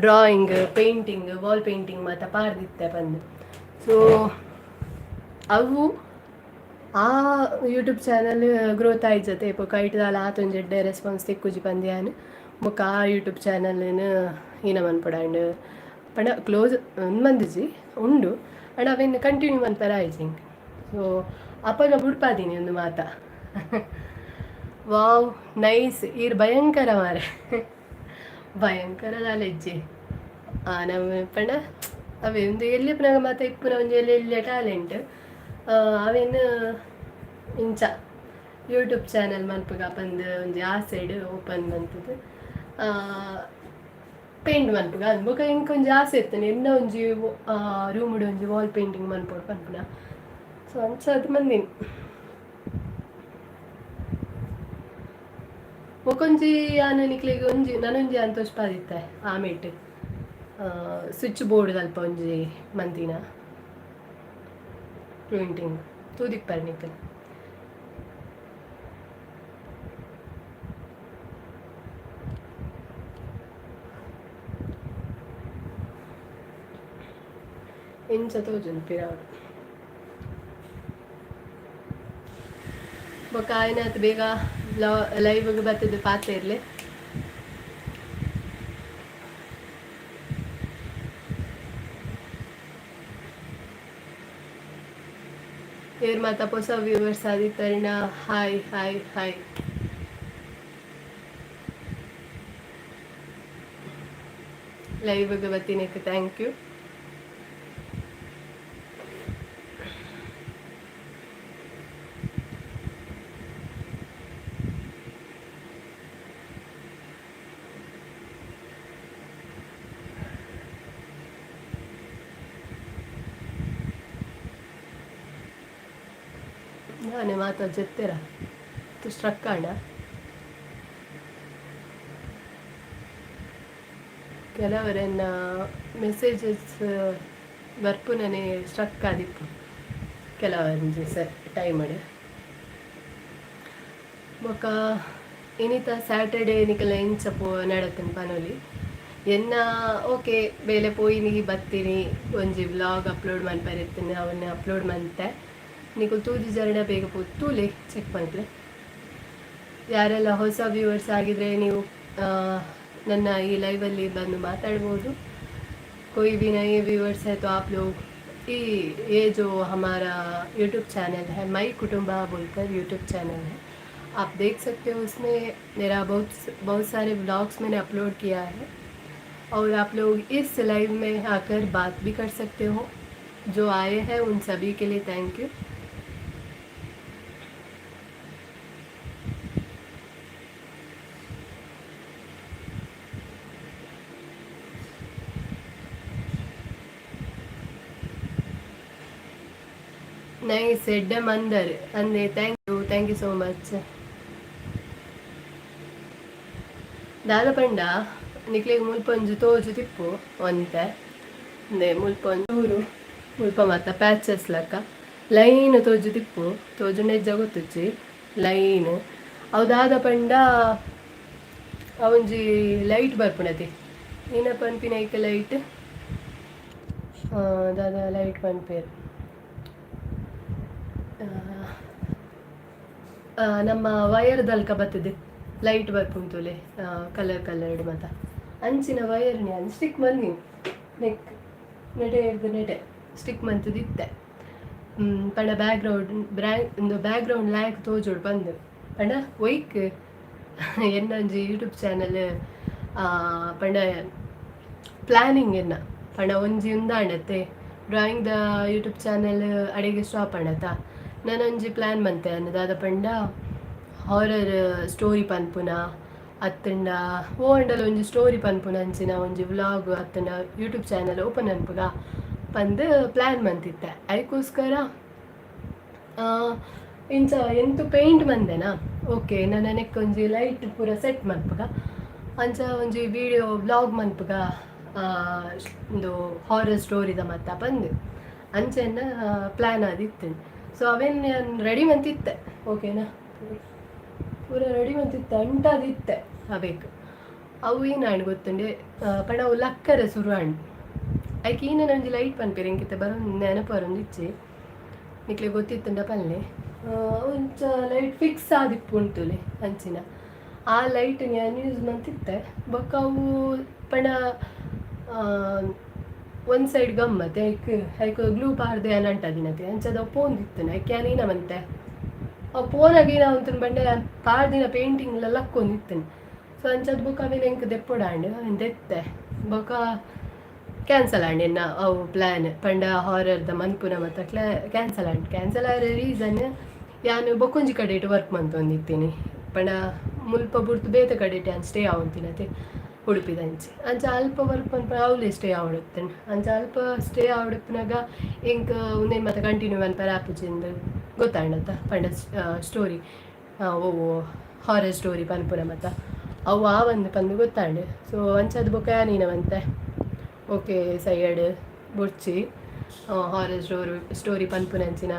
ಡ್ರಾಯಿಂಗ್ ಪೇಂಟಿಂಗ್ ವಾಲ್ ಪೇಂಟಿಂಗ್ ಮಾತ ಪಾರ್ದಿತ್ತೆ ಬಂದು ಸೊ ಅವು ಆ ಯೂಟ್ಯೂಬ್ ಚಾನಲ್ ಗ್ರೋತ್ ಆಯ್ತತೆ ಇಪ್ಪ ಕೈಟ್ದಾಲ ಆತೊಂಜೆಡ್ಡೆ ರೆಸ್ಪಾನ್ಸ್ ತಿಕ್ಕುಜಿ ಪಂದ್ಯಾನು ಬೊಕ್ಕ ಆ ಯೂಟ್ಯೂಬ್ ಚಾನಲ್ನ ಈನ ಮನ್ಪಡಾಂಡು ಪಂಡ ಕ್ಲೋಸ್ ಮಂದಿಜಿ ಉಂಡು ಅಂಡ್ ಅವೇನು ಕಂಟಿನ್ಯೂ ಮನ್ಪರ ಆಯ್ತು ಸೊ ಅಪ್ಪಗ ಬುಡ್ಪಾದೀನಿ ಒಂದು ಮಾತ ವಾವ್ ನೈಸ್ ಈರ್ ಭಯಂಕರ ಮಾರೆ ಭಯಂಕರ ದಾಲೆಜ್ಜೆ ನಮ್ಮ ಪಂಡ ಅವೇ ಒಂದು ಎಲ್ಲಿಪ್ಪನಾಗ ಮಾತ ಇಪ್ಪುನ ಒಂಜಿ ಎಲ್ಲೆಲ್ಲ ಟ್ಯಾಲೆಂಟ್ ಅವೇನು ಇಂಚ ಯೂಟ್ಯೂಬ್ ಚಾನಲ್ ಮನ್ಪಗ ಪಂದು ಒಂಜಿ ಆ ಸೈಡ್ ಓಪನ್ ಮಂತದ್ದು ಪೇಂಟ್ ಮನ್ಪಗ ಅನ್ಬೋಕ ಇಂಕೊಂಜಿ ಆಸೆ ಇರ್ತಾನೆ ಎನ್ನ ಒಂಜಿ ರೂಮುಡು ಒಂಜಿ ವಾಲ್ ಪೇಂಟಿಂಗ್ ಮನ್ಪೋಡು ಪನ್ಪುನ ಸೊ ಅಂಚ ಅದು ಮಂದಿನಿ ಒಕೊಂಜಿ ಆನ ನಿಕ್ಲಿಗೆ ಒಂಜಿ ನನೊಂಜಿ ಅಂತೋಷ್ಪಾದಿತ್ತೆ ಆಮೇಟ್ ಸ್ವಿಚ್ ಬೋರ್ಡ್ ಅಲ್ಪ ಒಂಜಿ ಮಂತಿನ ಪ್ರಿಂಟಿಂಗ್ ತೂದಿಕ್ ಬರ್ನಿಕಲ್ ಇಂಚ ತೋಜುಂಡು ಪಿರಾವುಡು ಬೊಕ ಆಯ್ನಾತ್ ಬೇಗ ಲೈವ್ಗೆ ಬರ್ತದೆ ಪಾತೆ ಇರಲಿ. ಏರ್ ಮಾತ ಹೊಸ ವ್ಯೂವರ್ಸ್ ಆದಿತ್ತರ್ಣ ಹಾಯ್ ಹಾಯ್ ಹಾಯ್. ಲೈವ್ಗೆ ಬರ್ತೀನಿ, ಥ್ಯಾಂಕ್ ಯು. ನಾನೇ ಮಾತಾಡ್ ಜೊತೆರ ಸ್ಟ್ರಕ್ ಆಂಡ ಕೆಲವರನ್ನ ಮೆಸೇಜಸ್ ಬರ್ಪುನನೆ ಸ್ಟ್ರಕ್ ಆದಿಪ್ಪು ಕೆಲವೊಂದು ಸರ್ ಟೈಮ್ ಅಡೆ ಬೊಕ ಇನಿತ ಸ್ಯಾಟರ್ಡೇ ನಿಕಲ ಇಂಚ ನಡತನ್ ಪನೊಲಿ ಎನ್ನ ಓಕೆ ಬೇಲೆ ಪೋಯಿನಿ ಬತ್ತೀನಿ ಒಂಜಿ ವ್ಲಾಗ್ ಅಪ್ಲೋಡ್ ಮನ್ಪರಿತೀನಿ ಅವನ್ನ ಅಪ್ಲೋಡ್ ಮಂತೆ ನೀವು ತೂದಿ ಜರಣ ಬೇಗ ಪೋದು ತೂಲೆ ಚೆಕ್ ಮಾಡಿದ್ರೆ. ಯಾರೆಲ್ಲ ಹೊಸ ವ್ಯೂವರ್ಸ್ ಆಗಿದ್ರೆ ನೀವು ನನ್ನ ಈ ಲೈವಲ್ಲಿ ಬಂದು ಮಾತಾಡ್ಬೋದು. कोई भी नए व्यूअर्स है तो आप लोग ये जो हमारा यूट्यूब चैनल है माई कुटुंबा बोलकर यूट्यूब चैनल है, आप देख सकते हो. उसमें मेरा बहुत सारे व्लॉग्स मैंने अपलोड किया है और आप लोग इस लाइव में आकर बात भी कर सकते हो. जो आए हैं उन सभी के लिए थैंक यू. ನೈಸ್ ಎಡ್ಡೆ ಮಂದರ್ ಅಂದೆ ಥ್ಯಾಂಕ್ ಯು ಸೋ ಮಚ್. ದಾದ ಪಂಡ ನಿಕ್ಲಿಗೆ ಮುಲ್ಪೊಂಜು ತೋಜು ತಿಪ್ಪು ಒಂತೆ ಅಂದೆ ಮುಲ್ಪೊಂಜೂರು ಮುಲ್ಪ ಮತ್ತ ಪ್ಯಾಚಸ್ ಲಕ್ಕ ಲೈನ್ ತೋಜು ತಿಪ್ಪು ತೋಜು ನೆಜ್ಜ ಗೊತ್ತುಚ್ಚಿ ಲೈನ್ ಅವು ದಾದ ಪಂಡ ಅವೊಂಜಿ ಲೈಟ್ ಬರ್ಪುಣತಿ ಏನ ಪನ್ಪಿನ ಐಕ ಲೈಟ್ ದಾದ ಲೈಟ್ ಪನ್ಪೇರು ನಮ್ಮ ವಯರ್ದಲ್ಕ ಬರ್ತದೆ ಲೈಟ್ ಬರ್ಪುಂತುಲೆ ಕಲರ್ಡ್ ಮತ ಅಂಚಿನ ವಯರ್ನಿ ಅಂದ್ ಸ್ಟಿಕ್ ಮಂದಿ ನೆಕ್ ನೆಡೆ ಹಿಡ್ದು ನೆಡೆ ಸ್ಟಿಕ್ ಮಂತದಿತ್ತೆ ಪಂಡ ಬ್ಯಾಕ್ಗ್ರೌಂಡ್ ಲ್ಯಾಕ್ ತೋಜೋಡು ಬಂದು ಪಂಡ ಒಯ್ಕ್ ಎನ್ನೊಂಜಿ ಯೂಟ್ಯೂಬ್ ಚಾನಲ್ ಪಂಡ ಪ್ಲಾನಿಂಗ್ ಎನ್ನ ಪಂಡ ಒಂಜಿ ಉಂದಾಂಡತ್ತೆ ಡ್ರಾಯಿಂಗ್ ದ ಯೂಟ್ಯೂಬ್ ಚಾನಲ್ ಅಡಿಗೆ ಸ್ಟಾಪ್ ಆಣತ ನಾನೊಂಜಿ ಪ್ಲ್ಯಾನ್ ಮಂತೆ ಅನ್ನದಾದ ಪಂಡ ಹಾರರ್ ಸ್ಟೋರಿ ಪನ್ಪುನ ಅತ್ತಂಡ ಓಂಡಲ ಒಂಜಿ ಸ್ಟೋರಿ ಪನ್ಪುನ ಅಂಚಿನ ಒಂಜಿ ವ್ಲಾಗ್ ಅತ್ತಂಡ ಯೂಟ್ಯೂಬ್ ಚಾನಲ್ ಓಪನ್ ಅನ್ಪುಗ ಪಂದು ಪ್ಲ್ಯಾನ್ ಮಂತಿತ್ತೆ. ಅದಕ್ಕೋಸ್ಕರ ಇಂಚ ಎಂತು ಪೇಂಟ್ ಮಂದೆನಾ ಓಕೆ ನನ್ನ ನೆಕ್ ಒಂಜಿ ಲೈಟ್ ಪೂರ ಸೆಟ್ ಮನ್ಪುಗ ಅಂಚ ಒಂಜಿ ವಿಡಿಯೋ ವ್ಲಾಗ್ ಮನ್ಪುಗ ಒಂದು ಹಾರರ್ ಸ್ಟೋರಿದ ಮತ್ತ ಬಂದು ಅಂಚೆನ್ನ ಪ್ಲ್ಯಾನ್ ಆದಿತ್ತು. ಸೊ ಅವೇನು ನಾನು ರೆಡಿ ಮಂತಿತ್ತೆ ಓಕೆನಾ ಪೂರ ರೆಡಿ ಮಂತಿತ್ತೆ ಅಂಟಾದಿತ್ತೆ ಅಬೇಕು ಅವು ಏನು ಆಣ್ ಗೊತ್ತುಂಡೆ ಪಣ ಅವು ಲಕ್ಕರ ಶುರು ಆಣ್ ಆಯ್ಕೆ ಈನ ನಂಜಿ ಲೈಟ್ ಪನ್ಪೇರು ಹೆಂಗಿತ್ತ ಬರೋ ನೆನಪು ಬರೋದು ಇಚ್ಚೆ ನಿಕ್ಲೆ ಗೊತ್ತಿತ್ತಂಡ ಪಲ್ಲೆ ಒಂಚ ಲೈಟ್ ಫಿಕ್ಸ್ ಆದಿಪ್ಪು ಉಂಟುಲೆ ಅಂಚಿನ ಆ ಲೈಟ್ ನಾನು ಯೂಸ್ ಮಂತಿತ್ತೆ ಬೊಕ್ಕ ಅವು ಪಣ ಒಂದು ಸೈಡ್ ಗಮ್ಮತ್ತೆ ಐಕ್ ಗ್ಲೂ ಪಾರ್ದೆ ಅನಂಟದಿನತೆ ಅಂಚದ ಪೋಂದಿತ್ತು ಐಕ್ಯಾನೀನ ಮಂತೆ ಆ ಪೋನಾಗಿ ನಾವು ಅಂತ ಬಂಡೆ ಪಾರ್ದಿನ ಪೇಂಟಿಂಗ್ ಎಲ್ಲ ಲಕ್ಕೊಂದಿತ್ತೇನೆ. ಸೊ ಅಂಚದ ಬುಕ್ ಅವೇನು ಹೆಂಗೆ ದೆಪ್ಪೊಡಾಂಡು ದೆತ್ತೆ ಬೊಕ ಕ್ಯಾನ್ಸಲ್ ಆಂಡೆನ್ನ ಅವು ಪ್ಲ್ಯಾನ್ ಪಂಡ ಹಾರರ್ದ ಮನ್ಪುನ ಮತ್ತು ಕ್ಯಾನ್ಸಲ್ ಆದ ರೀಸನ್ ಯಾನು ಬೊಕ್ಕೊಂಜಿ ಕಡೆ ಇಟ್ಟು ವರ್ಕ್ ಮಂತೊಂದಿತ್ತೀನಿ ಪಂಡ ಮುಲ್ಪ ಬುಡ್ತು ಬೇತೆ ಕಡೆ ಇಟ್ಟು ಸ್ಟೇ ಆವಂತಿನತೆ ಉಡುಪಿದಂಚೆ ಅಂಚ ಅಲ್ಪ ವರ್ಕ್ ಪನ್ಪ ಅವಲೇ ಸ್ಟೇ ಆವಡುತ್ತೇನೆ ಅಂಚ ಅಲ್ಪ ಸ್ಟೇ ಆವಡಪ್ಪನಾಗ ಇಂಕ ಉಂದೇ ಮತ್ತೆ ಕಂಟಿನ್ಯೂ ಮನ್ಪರ ಆಪುಚಿಂದು ಗೊತ್ತಾಂಡತ್ತ ಪಂಡ ಸ್ಟೋರಿ ಓ ಹಾರರ್ ಸ್ಟೋರಿ ಪನ್ಪುರ ಮತ್ತ ಅವು ಆ ಒಂದು ಪಂದು ಗೊತ್ತಾಂಡು. ಸೊ ಅಂಚದ ಬೊಕ ನೀನವಂತೆ ಓಕೆ ಸೈಯಡ್ ಬುರ್ಚಿ ಹಾರರ್ ಸ್ಟೋರಿ ಪನ್ಪುನಂಚಿನ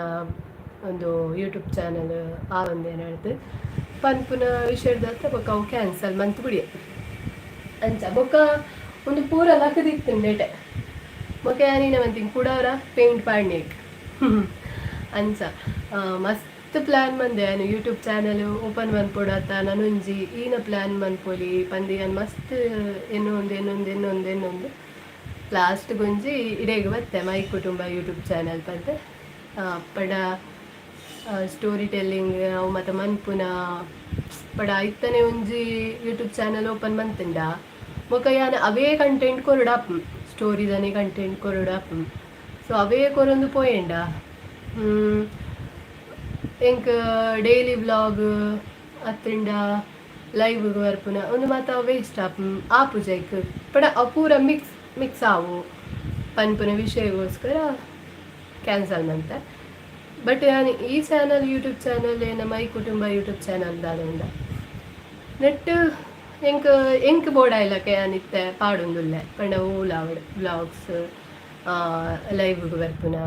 ಒಂದು ಯೂಟ್ಯೂಬ್ ಚಾನಲ್ ಆ ಒಂದೇನು ಹೇಳ್ದು ಪನ್ಪುನ ವಿಷಯದ ಬೊಕ್ಕ ಅವು ಕ್ಯಾನ್ಸಲ್ ಮಂತ್ ಬಿಡಿ ಅಂಚ ಬೊಕ್ಕ ಒಂದು ಪೂರ ಲಕ್ಕದಿತ್ತು ಡೇಟೆ ಬೊಕ್ಕ ಯಾನೀನ ಮಂತಿಂಗ್ ಕೂಡವ್ರ ಪೇಂಟ್ ಪಾಡ್ನೇಕ್ ಅಂಚ ಮಸ್ತ್ ಪ್ಲ್ಯಾನ್ ಮಂದೆ ನಾನು ಯೂಟ್ಯೂಬ್ ಚಾನಲ್ ಓಪನ್ ಮನ್ಪೊಡತ್ತ ನನೊಂಜಿ ಈನ ಪ್ಲ್ಯಾನ್ ಮನ್ಪೊಲಿ ಪಂದಿ ನಾನು ಮಸ್ತ್ ಎನ್ನೊಂದು ಲಾಸ್ಟ್ ಗುಂಜಿ ಇಡೇಗೆ ಬತ್ತೆ ಮೈ ಕುಟುಂಬ ಯೂಟ್ಯೂಬ್ ಚಾನಲ್ ಪಂತೆ ಪಡ ಸ್ಟೋರಿ ಟೆಲ್ಲಿಂಗ್ ಅವು ಮತ್ತು ಮನ್ಪುನ ಪಡ ಇತ್ತನೆ ಒಂಜಿ ಯೂಟ್ಯೂಬ್ ಚಾನಲ್ ಓಪನ್ ಮಂತಿಂಡ ಬೊಕ ಯಾನ್ ಅವೇ ಕಂಟೆಂಟ್ ಕೊರಡಾಪ್ ಸ್ಟೋರಿದನೆ ಕಂಟೆಂಟ್ ಕೊರಡಾಪ್ ಸೊ ಅವೇ ಕೊರೊಂದು ಪೋಯೆಂಡ ಎಂಕ್ ಡೈಲಿ ವ್ಲಾಗ್ ಅತ್ತಿಂಡ ಲೈವ್ ಬರ್ಪುನ ಒಂದು ಮಾತ ವೇಸ್ಟ್ ಆಪು ಜೈಕ್ ಪಡ ಅಪೂರ ಮಿಕ್ಸ್ ಆವು ಪನ್ಪುನ ವಿಷಯಗೋಸ್ಕರ ಕ್ಯಾನ್ಸಲ್ ಮಂತೆ ಬಟ್ ನಾನು ಈ ಚಾನಲ್ ಯೂಟ್ಯೂಬ್ ಚಾನಲ್ ನಮ್ಮ ಮೈ ಕುಟುಂಬ ಯೂಟ್ಯೂಬ್ ಚಾನಲ್ ದಾದಂಡ ನೆಟ್ ಎಂಕ್ ಬೋಡ ಇಲ್ಲಕ್ಕೆ ಅನಿತ್ತೆ ಪಾಡೊಂದುಲ್ಲೆ ಪಂಡ ಊಲಾವಡ್ ವ್ಲಾಗ್ಸ್ ಲೈವ್ಗೆ ಬರ್ಪುನ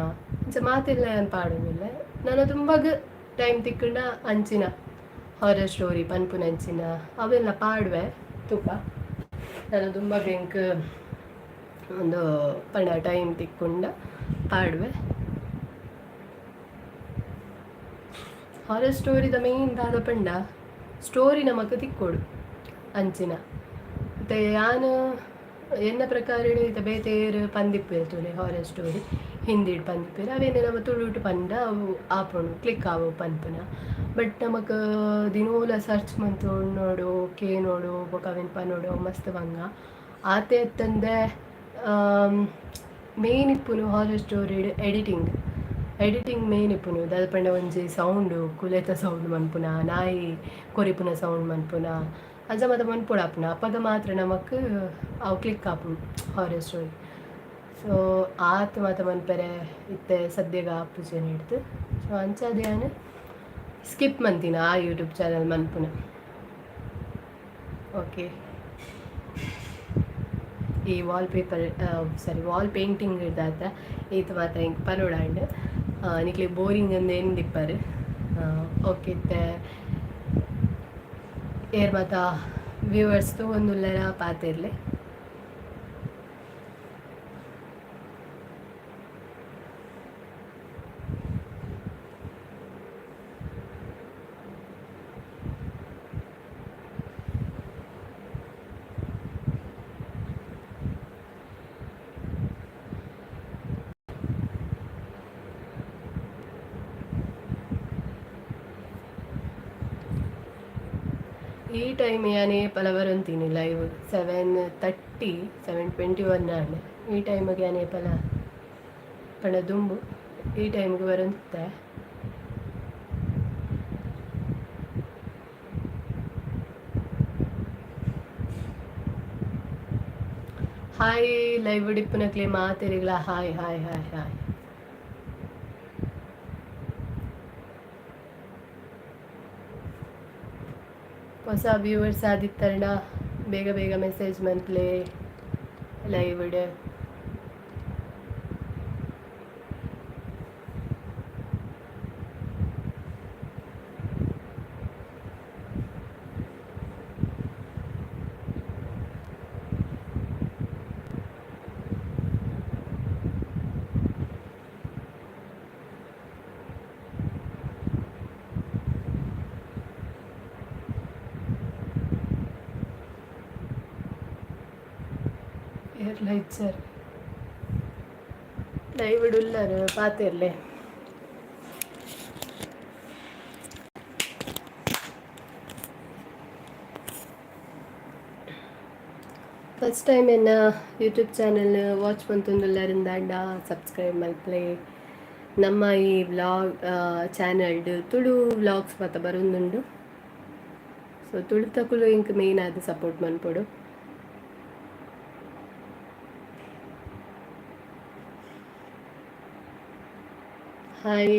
ಮಾತಿಲ್ಲ ಏನು ಪಾಡೊಂದಿಲ್ಲ ನಾನು ತುಂಬ ಟೈಮ್ ತಿಕ್ಕಂಡ ಅಂಚಿನ ಹಾರರ್ ಸ್ಟೋರಿ ಪನ್ಪುನ ಅಂಚಿನ ಅವೆಲ್ಲ ಪಾಡುವೆ ತುಕ ನಾನು ತುಂಬ ಎಂಕ್ ಒಂದು ಪಂಡ ಟೈಮ್ ತಿಕ್ಕೊಂಡ ಪಾಡುವೆ ಹಾರರ್ ಸ್ಟೋರಿದ ಮೇಯ್ನ್ ದಾದ ಪಂಡ ಸ್ಟೋರಿ ನಮಕ್ ತಿಕ್ಕೊಡು ಅಂಚಿನ ಮತ್ತು ಯಾನು ಎನ್ನ ಪ್ರಕಾರ ಇದು ಬೇತೇರು ಪಂದಿಪ್ಪೇರ್ತುಲೆ ಹಾರರ್ ಸ್ಟೋರಿ ಹಿಂದಿಡ್ ಪಂದಿಪ್ಪೇರು ಅವೇನೆ ನಮ್ಮ ತುಳುಟು ಪಂಡ ಅವು ಆಪುಂಡು ಕ್ಲಿಕ್ ಆವು ಪನ್ಪುನ ಬಟ್ ನಮಕ್ ದಿನೋಲ ಸರ್ಚ್ ಮಂತು ನೋಡು ನೋಡು ಬೊಕ ಅವೆನ್ ಪನೋಡು ಮಸ್ತ್ ಬಂಗ ಆತೆ ಎತ್ತಂದೆ ಮೇನ್ ಇಪ್ಪುನು ಹಾರರ್ ಸ್ಟೋರಿ ಎಡಿಟಿಂಗ್ ಮೇನ್ ಇಪ್ಪುನು ದಾದ ಪಂಡ ಒಂಜಿ ಸೌಂಡು ಕುಲೆತ ಸೌಂಡ್ ಮನ್ಪುನ ನಾಯಿ ಕೊರಿಪುನ ಸೌಂಡ್ ಮನ್ಪುನ ಅಜ ಮತ ಮನ್ಪೊಡಾಪುನ ಅಪದ ಮಾತ್ರ ನಮಕ್ ಅವು ಕ್ಲಿಕ್ ಆಪುಂಡು ಹಾರರ್ ಸ್ಟೋರಿ ಸೊ ಆತ್ ಮಾತ ಮನ್ಪೆರೆ ಇತ್ತೆ ಸದ್ಯಗ ಆಪುಜೆನ್ ಹಿಡ್ದು ಸೊ ಅಂಚಾದ ಯಾನು ಸ್ಕಿಪ್ ಮಂತಿನ ಆ ಯೂಟ್ಯೂಬ್ ಚಾನಲ್ ಮನ್ಪುನ ಓಕೆ ಈ ವಾಲ್ ಪೇಂಟಿಂಗ್ ಇದ್ದಾತ ಈತ ಮಾತ ಹಿಂಗೆ ಪನೋಡಾಂಡ್ ನಿಕ್ಲಿ ಬೋರಿಂಗ್ ಅಂದ್ ಏನು ದಿಪ್ಪರು ಓಕೆ ಏರ್ ಮಾತ ವ್ಯೂವರ್ಸ್ ಒಂದುಲ್ಲರ ಪಾತಿರ್ಲಿ ಈ ಟೈಮ್ ಯಾನೇ ಪಲವರಂತೀನಿ ಲೈವ್ 7:30 7:21 ಆಂಡ್ ಈ ಟೈಮಿಗೆ ಯಾನೇ ಪಣ ದುಂಬು ಈ ಟೈಮಿಗೆ ಬರುತ್ತೆ ಹಾಯ್ ಲೈವ್ ಡಿಪ್ಪುನಕ್ಲೆ ಮಾತಿರಿಗ್ಲ ಹಾಯ್ ಹಾಯ್ ಹಾಯ್ ಹಾಯ್ ಹೊಸ ವ್ಯೂವರ್ಸ್ ಆದಿತ್ತರಣ ಬೇಗ ಮೆಸೇಜ್ ಮನ್ಪ್ಲೆ ಲೈವ್ ಲೈಟ್ ಸರ್ ಲೈವ್ ಉಳ್ಳರು ಪಾತಿರ್ಲೆ ಫಸ್ಟ್ ಟೈಮ್ ಎನ್ನ ಯೂಟ್ಯೂಬ್ ಚಾನಲ್ ವಾಚ್ ಮಂತೊಂದುಲ್ಲಾರಿಂದಾಂಡ ಸಬ್ಸ್ಕ್ರೈಬ್ ಮಲ್ಪಲೆ ನಮ್ಮ ಈ ವ್ಲಾಗ್ ಚಾನಲ್ಡ್ ತುಳು ವ್ಲಾಗ್ಸ್ ಮಾತ ಬರೊಂದುಂಡು ಸೊ ತುಳುತಕುಲು ಇಂಕ್ ಮೇಯ್ನ್ ಆದ್ ಸಪೋರ್ಟ್ ಮನ್ಪೊಡು ಹಾಯ್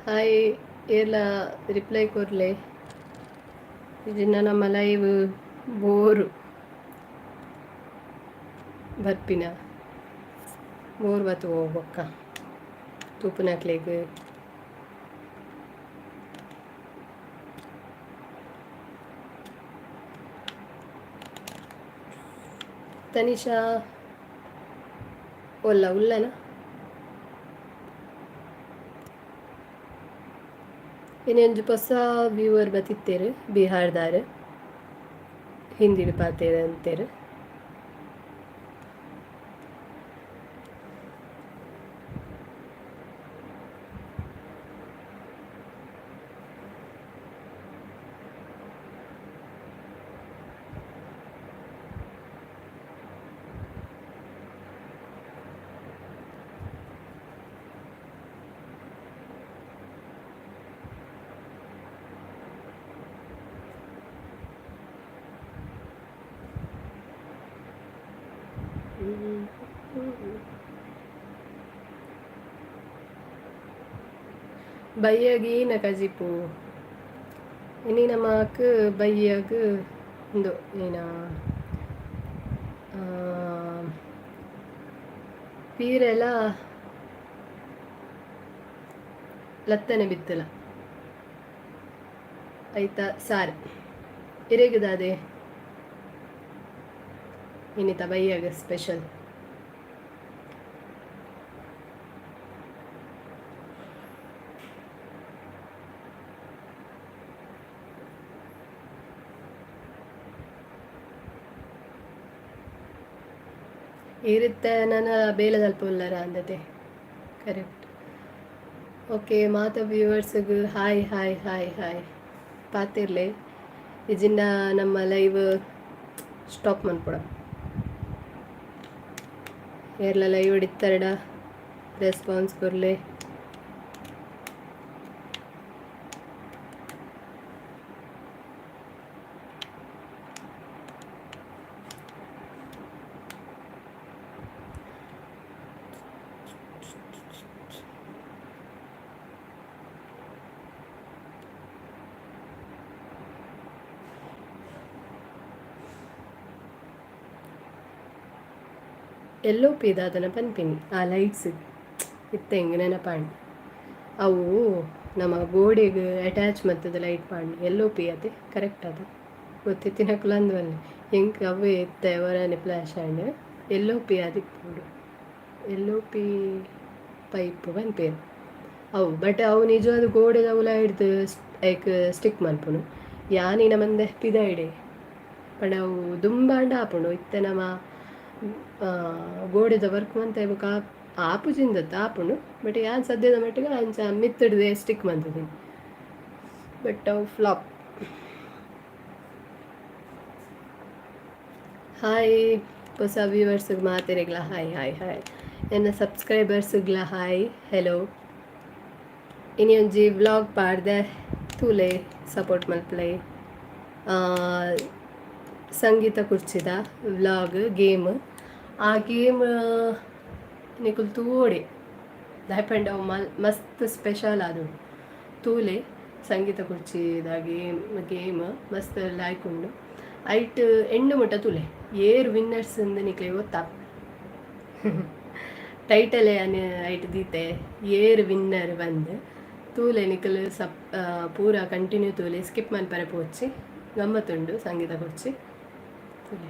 ಹಾಯ್ ಎಲ್ಲ ರಿಪ್ಲೈ ಕೊರ್ಲೆ ಇದನ್ನ ನಮ್ಮ ಲೈವ್ ಬೋರು ಬರ್ಪಿನ ಬೋರ್ ಬತ್ತು ಹೋಗ್ಬಕ್ಕ ತೂಪುನಕ್ಲೆಗ್ ತನಿಷಾ ಒಲ್ಲ ಉಲ್ಲನ ಇನ್ನೊಂದು ಹೊಸ ವ್ಯೂವರ್ ಬತ್ತಿತ್ತೇರು ಬಿಹಾರ್ದಾರ ಹಿಂದಿನ ಪಾತೇರು ಅಂತೇರು ಬೈಯಾಗಿ ನಕಜಿಪು ಇನಿ ನಮಕ್ ಬೈಯಾಗ ಒಂದು ಏನ ಪೀರೆಲ್ಲ ಲತ್ತನೆ ಬಿತ್ತಲ ಆಯ್ತಾ ಸಾರು ಇರೇಗದಾದೆ ಇನ್ನಿತ ಬೈಯಾಗ ಸ್ಪೆಷಲ್ ಇರುತ್ತೆ ನನ್ನ ಬೇಲೆ ಸ್ವಲ್ಪ ಉಲ್ಲರ ಅಂದತೆ ಕರೆಕ್ಟ್ ಓಕೆ ಮಾತ ವ್ಯೂವರ್ಸ್ಗೆ ಹಾಯ್ ಹಾಯ್ ಹಾಯ್ ಹಾಯ್ ಪಾತಿರ್ಲೆ ಇಜಿನ್ನ ನಮ್ಮ ಲೈವ್ ಸ್ಟಾಪ್ ಮಾಡ್ಕೊಡ ಏರ್ಲ ಲೈವ್ ಹಿಡಿತಾರಡ ರೆಸ್ಪಾನ್ಸ್ ಕೊರ್ಲೆ ಎಲ್ಲೋ ಪೀದಾದನ ಪನ್ಪಿನಿ ಆ ಲೈಟ್ಸ್ ಇತ್ತ ಹೆಂಗೆ ನೆನಪಾಂಡ್ ಅವು ನಮ್ಮ ಗೋಡೆಗೆ ಅಟ್ಯಾಚ್ ಮತ್ತದ ಲೈಟ್ ಪಾಂಡ್ ಎಲ್ಲೋ ಪಿ ಅದೇ ಕರೆಕ್ಟ್ ಅದು ಗೊತ್ತಿತ್ತಿನ ಕುಲಂದ್ವಲ್ಲಿ ಹೆಂಗೆ ಅವೇ ಇತ್ತ ಅವರನೆ ಫ್ಲಾಶ್ ಆಂಡ್ ಎಲ್ಲೋ ಪಿ ಅದಿಪ್ಪುಡು ಎಲ್ಲೋ ಪಿ ಪೈಪ್ ಪನ್ಪೇರು ಅವು ಬಟ್ ಅವು ನಿಜವಾದ ಗೋಡೆದವು ಲೈಟ್ ಲೈಕ್ ಸ್ಟಿಕ್ ಮಲ್ಪುನು ಯಾನಿನ ಮಂದೆ ಪಿದ ಇಡೆ ಪಂಡ ಅವು ದುಂಬಾಂಡ ಆಪುಂಡು ಇತ್ತ ನಮ್ಮ ಗೋಡೆದ ವರ್ಕ್ ಮಂತ ಇವಾಗ ಆಪು ಚಿಂದತ್ತ ಆಪುಂಡು ಬಟ್ ಯಾನ್ ಸದ್ಯದ ಮಟ್ಟಿಗೆ ಅಂಚ ಮಿತ್ತಡ್ದೆ ಸ್ಟಿಕ್ ಮಂತದೀನಿ ಬಟ್ ಅವು ಫ್ಲಾಪ್ ಹಾಯ್ ಹೊಸ ವ್ಯೂವರ್ಸ್ಗೆ ಮಾತಿರಗ್ಲ ಹಾಯ್ ಹಾಯ್ ಹಾಯ್ ನನ್ನ ಸಬ್ಸ್ಕ್ರೈಬರ್ಸ್ಗ್ಲ ಹಾಯ್ ಹೆಲೋ ಇನ್ನೊಂಜಿ ವ್ಲಾಗ್ ಪಾಡ್ದೆ ತೂಲೆ ಸಪೋರ್ಟ್ ಮಲ್ಪಲೈ ಸಂಗೀತ ಕುರ್ಚಿದ ವ್ಲಾಗ್ ಗೇಮ್ ಆ ಗೇಮ್ ನಿಕುಲ್ ತೂಡೆ ದಾಯಪಂಡ ಮಸ್ತ್ ಸ್ಪೆಷಲ್ ಅದು ತೂಲೆ ಸಂಗೀತ ಕುರ್ಚಿದ ಗೇಮ್ ಮಸ್ತ್ ಲಾಯ್ಕೊಂಡು ಐಟ್ ಎಂಡು ಮುಟ್ಟ ತೂಲೆ ಏರ್ ವಿನ್ನರ್ಸ್ ಅಂದು ನಿಕ್ಲೆ ಗೊತ್ತಾ ಟೈಟಲೇ ಐಟ್ ದೀತೆ ಏರ್ ವಿನ್ನರ್ ಬಂದು ತೂಲೆ ನಿಕಲ್ ಪೂರ ಕಂಟಿನ್ಯೂ ತೂಲೆ ಸ್ಕಿಪ್ ಮನ್ಪರೆ ಪೋಚಿ ಗಮ್ಮತ್ತುಂಡು ಸಂಗೀತ ಕುರ್ಚಿ ತೂಲೆ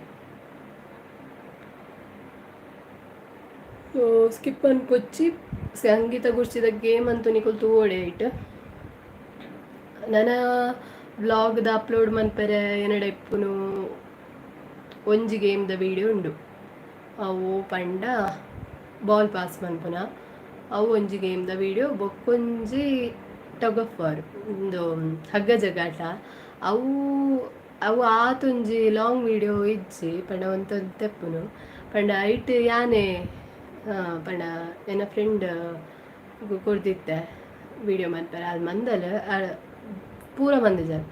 ಸ್ಕಿಪ್ ಅನ್ಪೊಚ್ಚಿ ಸಂಗೀತ ಕುರ್ಚಿದ ಗೇಮ್ ಅಂತೂ ನಿಕುಲ್ ತೂವಡೆ ಐಟ್ ನನ್ನ ವ್ಲಾಗ್ದ ಅಪ್ಲೋಡ್ ಮನ್ಪರೆ ಏನಡೆ ಇಪ್ಪುನು ಒಂಜಿ ಗೇಮ್ದ ವೀಡಿಯೋ ಉಂಡು ಅವು ಪಂಡ ಬಾಲ್ ಪಾಸ್ ಮನ್ಪುನ ಅವು ಒಂಜಿ ಗೇಮ್ದ ವೀಡಿಯೋ ಬೊಕ್ಕೊಂಜಿ ಟಗ್ ಆಫ್ ವಾರ್ ಒಂದು ಹಗ್ಗ ಜಗಾಟ ಅವು ಅವು ಆತೊಂಜಿ ಲಾಂಗ್ ವೀಡಿಯೋ ಇಜ್ಜಿ ಪಂಡ ಒಂತ ತೆಪ್ಪುನು ಪಂಡ ಐಟ್ ಯಾನೆ ಪಂಡ ನನ್ನ ಫ್ರೆಂಡ್ ಕೊಡ್ದಿತ್ತೆ ವೀಡಿಯೋ ಮನ್ಪರೆ ಅದು ಮಂದಲ ಪೂರ ಮಂದಿ ಜನ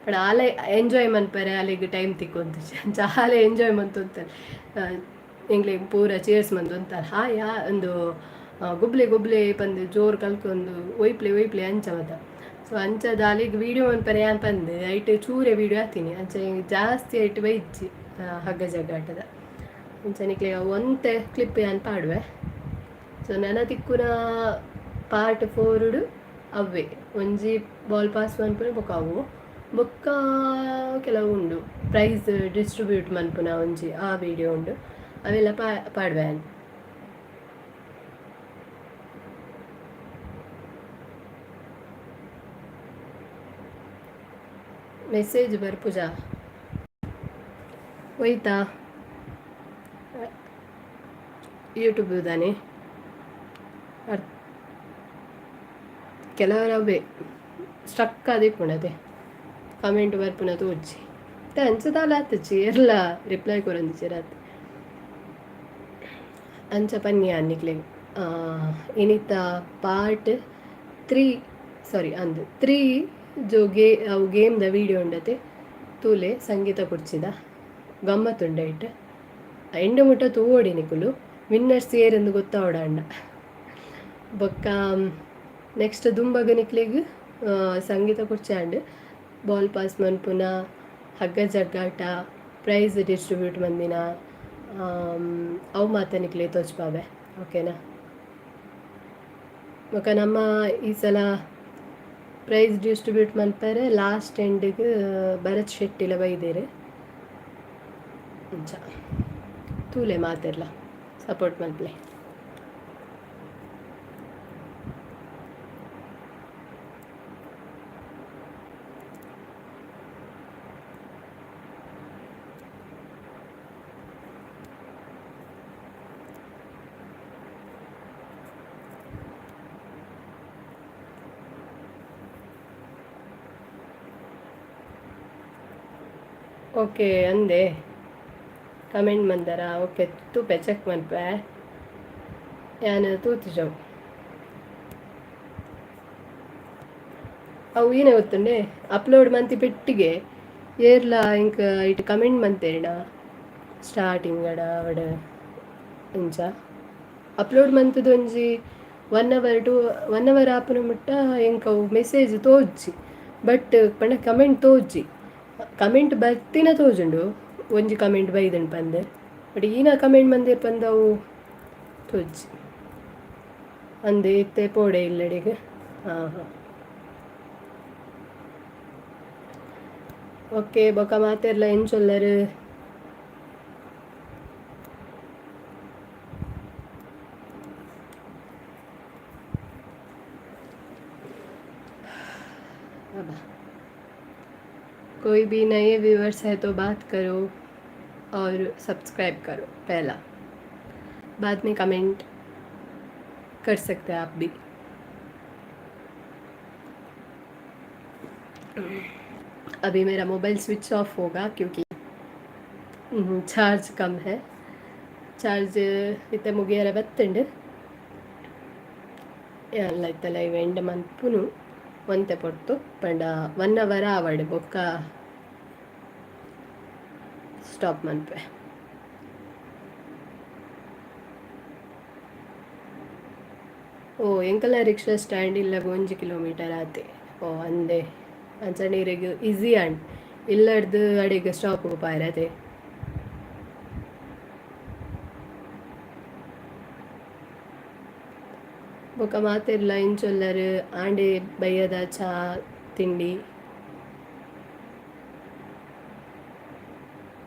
ಪಂಡ ಆಲೆ ಎಂಜಾಯ್ ಮನ್ಪರೆ ಅಲ್ಲಿಗೆ ಟೈಮ್ ತಿಕ್ಕೊಂತ ಜಾಲೆ ಎಂಜಾಯ್ ಮಂತೊಂತಾರೆ ಎಂಗ್ಲಿಗೆ ಪೂರ ಚೇರ್ಸ್ ಮಂತೊಂತಾರೆ ಹಾಯ್ ಒಂದು ಗುಬ್ಲೆ ಗುಬ್ಲೆ ಪಂದು ಜೋರು ಕಲ್ಕೊಂಡು ಒಯ್ಪ್ಲೆ ಒಯ್ಪ್ಲೆ ಅಂಚ ಮತ ಸೊ ಅಂಚದ ಅಲ್ಲಿಗೆ ವೀಡಿಯೋ ಮನ್ಪರೆ ಏನು ಪಂದು ಐಟ್ ಚೂರೆ ವೀಡಿಯೋ ಹಾಕ್ತೀನಿ ಅಂಚ ಜಾಸ್ತಿ ಐಟ್ ಬೈಜ್ಜಿ ಹಗ್ಗ ಜಗ್ಗಾಟದ ಅಂಚನಿಕ್ಲೆ ಒಂತೆ ಕ್ಲಿಪ್ ಏನು ಪಾಡುವೆ ಸೊ ನನ್ನ ತಿಕ್ಕುನ ಪಾರ್ಟ್ 4 ಅವೇ ಒಂಜಿ ಬಾಲ್ ಪಾಸ್ ಮನ್ಪುನ ಬೊಕ್ಕ ಅವು ಬೊಕ್ಕ ಕೆಲವು ಉಂಡು ಪ್ರೈಸ್ ಡಿಸ್ಟ್ರಿಬ್ಯೂಟ್ ಮನ್ಪುನ ಒಂಜಿ ಆ ವಿಡಿಯೋ ಉಂಡು ಅವೆಲ್ಲ ಪಾಡುವೆ ಮೆಸೇಜ್ ಬರ್ಪುಜಾ ಹೋಯ್ತಾ ಯೂಟ್ಯೂಬ್ ತಾನೆ ಕೆಲವರವೇ ಸ್ಟ್ರಕ್ ಆದಿಪ್ಪುಣತೆ ಕಮೆಂಟ್ ಬರ್ಪುನ ತೋಜಿ ಅಂಚದಾಲ ಆತಚ್ಚಿ ಎಲ್ಲ ರಿಪ್ಲೈ ಕೊರಂದಿಚ್ಚಿ ರಾತ್ ಅಂಚ ಪನ್ನಿ ಅನ್ನಿಕ್ಲೆ ಇನಿತ ಪಾರ್ಟ್ 3 जो ಅವು ಗೇಮ್ದ ವೀಡಿಯೋ ಉಂಡತೆ ತೂಲೆ ಸಂಗೀತ ಕುರ್ಚಿದ ಗಮ್ಮತ್ತುಂಡ ಇಟ್ಟು ಎಂಡ ಮುಟ್ಟ ತೂವೋಡಿ ನಿಕುಲು ವಿನ್ನರ್ಸ್ ಏರೆಂದು ಗೊತ್ತಾವಡ ಬೊಕ್ಕ ನೆಕ್ಸ್ಟ್ ದುಂಬಗ ನಿಕ್ಲಿಗೆ ಸಂಗೀತ ಕುರ್ಚಿ ಅಂಡ್ ಬಾಲ್ ಪಾಸ್ ಮನ್ಪುನ ಹಗ್ಗ ಜಗ್ಗಾಟ ಪ್ರೈಸ್ ಡಿಸ್ಟ್ರಿಬ್ಯೂಟ್ ಮಂದಿನ ಅವು ಮಾತ ನಿಕ್ಲೆ ತೋಚ್ಪಾವೆ ಓಕೆನಾ ಬೊಕ್ಕ ನಮ್ಮ ಈ ಸಲ ಪ್ರೈಸ್ ಡಿಸ್ಟ್ರಿಬ್ಯೂಟ್ ಮನ್ಪರೆ ಲಾಸ್ಟ್ ಎಂಡಿಗೆ ಭರತ್ ಶೆಟ್ಟಿಲ ಬೈದೇರೆ ಅಂಚ ತೂಲೆ ಮಾತಿರ್ಲ ಸಪೋರ್ಟ್ ಮಲ್ಪಲೆ ಓಕೆ ಅಂದೆ ಕಮೆಂಟ್ ಮಂದರ ಓಕೆ ತೂಪೆ ಚೆಕ್ ಮನ್ಪೆ ಯಾನು ತೂತಿಜವು ಅವು ಏನೇ ಗೊತ್ತುಂಡೆ ಅಪ್ಲೋಡ್ ಮಂತಿ ಪೆಟ್ಟಿಗೆ ಏರ್ಲ ಇಂಕ ಇಟ್ಟು ಕಮೆಂಟ್ ಮಂತೇಡ ಸ್ಟಾರ್ಟಿಂಗ್ ಅವಡ ಇಂಚ ಅಪ್ಲೋಡ್ ಮಂತದ ಒಂಜಿ 1 ಅವರ್ ಆಪುನ ಮುಟ್ಟ ಇಂಕ ಅವು ಮೆಸೇಜ್ ತೋಜಿ ಬಟ್ ಪಂಡ ಕಮೆಂಟ್ ತೋಜಿ ಕಮೆಂಟ್ ಬರ್ತಿನ ತೋಜುಂಡು ಒಂಜಿ ಕಮೆಂಟ್ ಬೈದನ್ ಪಂದೆ ಬಟ್ ಈನ ಕಮೆಂಟ್ ಮಂದಿರ್ ಪಂದವು ತೋಜಿ ಅಂದೆ ಇತ್ತೆ ಪೋಡೆ ಇಲ್ಲಡಿಗೆ ಹಾಂ ಓಕೆ ಬೊಕ ಮಾತೆರ್ಲ ಎಂಚೊಲ್ಲರು कोई भी नए व्यूअर्स है तो बात करो और सब्सक्राइब करो पहला बाद में कमेंट कर सकते हैं आप भी अभी मेरा मोबाइल स्विच ऑफ होगा क्योंकि चार्ज कम है चार्ज इतने मुगियर बत्तुंड ಎಲ್ಲ ಇತ್ತಲ್ಲ ಇವು ಎಂಡ್ ಮಂತ್ಪುನು ಒಂತೆ ಪೊಟ್ಟು ಪಂಡ 1 ಅವರ್ ಆವಡ್ ಬೊಕ್ಕ ಸ್ಟಾಪ್ ಮನ್ಪೆ ಓ ಎಂಕಲ ರಿಕ್ಷಾ ಸ್ಟ್ಯಾಂಡ್ ಇಲ್ಲ 1 ಕಿಲೋಮೀಟರ್ ಆತೆ ಓ ಅಂದೆ ಅಂಚನೀರಿಗೆ ಈಸಿ ಅಂಡ್ ಇಲ್ಲಡ್ದು ಅಡಿಗೆ ಸ್ಟಾಪ್ ಪಾರತೆ ಬೊಕ ಮಾತೆರ್ಲ ಇಂಚೊಲ್ಲರು ಆಂಡೆ ಬಯ್ಯದ ಚಾ ತಿಂಡಿ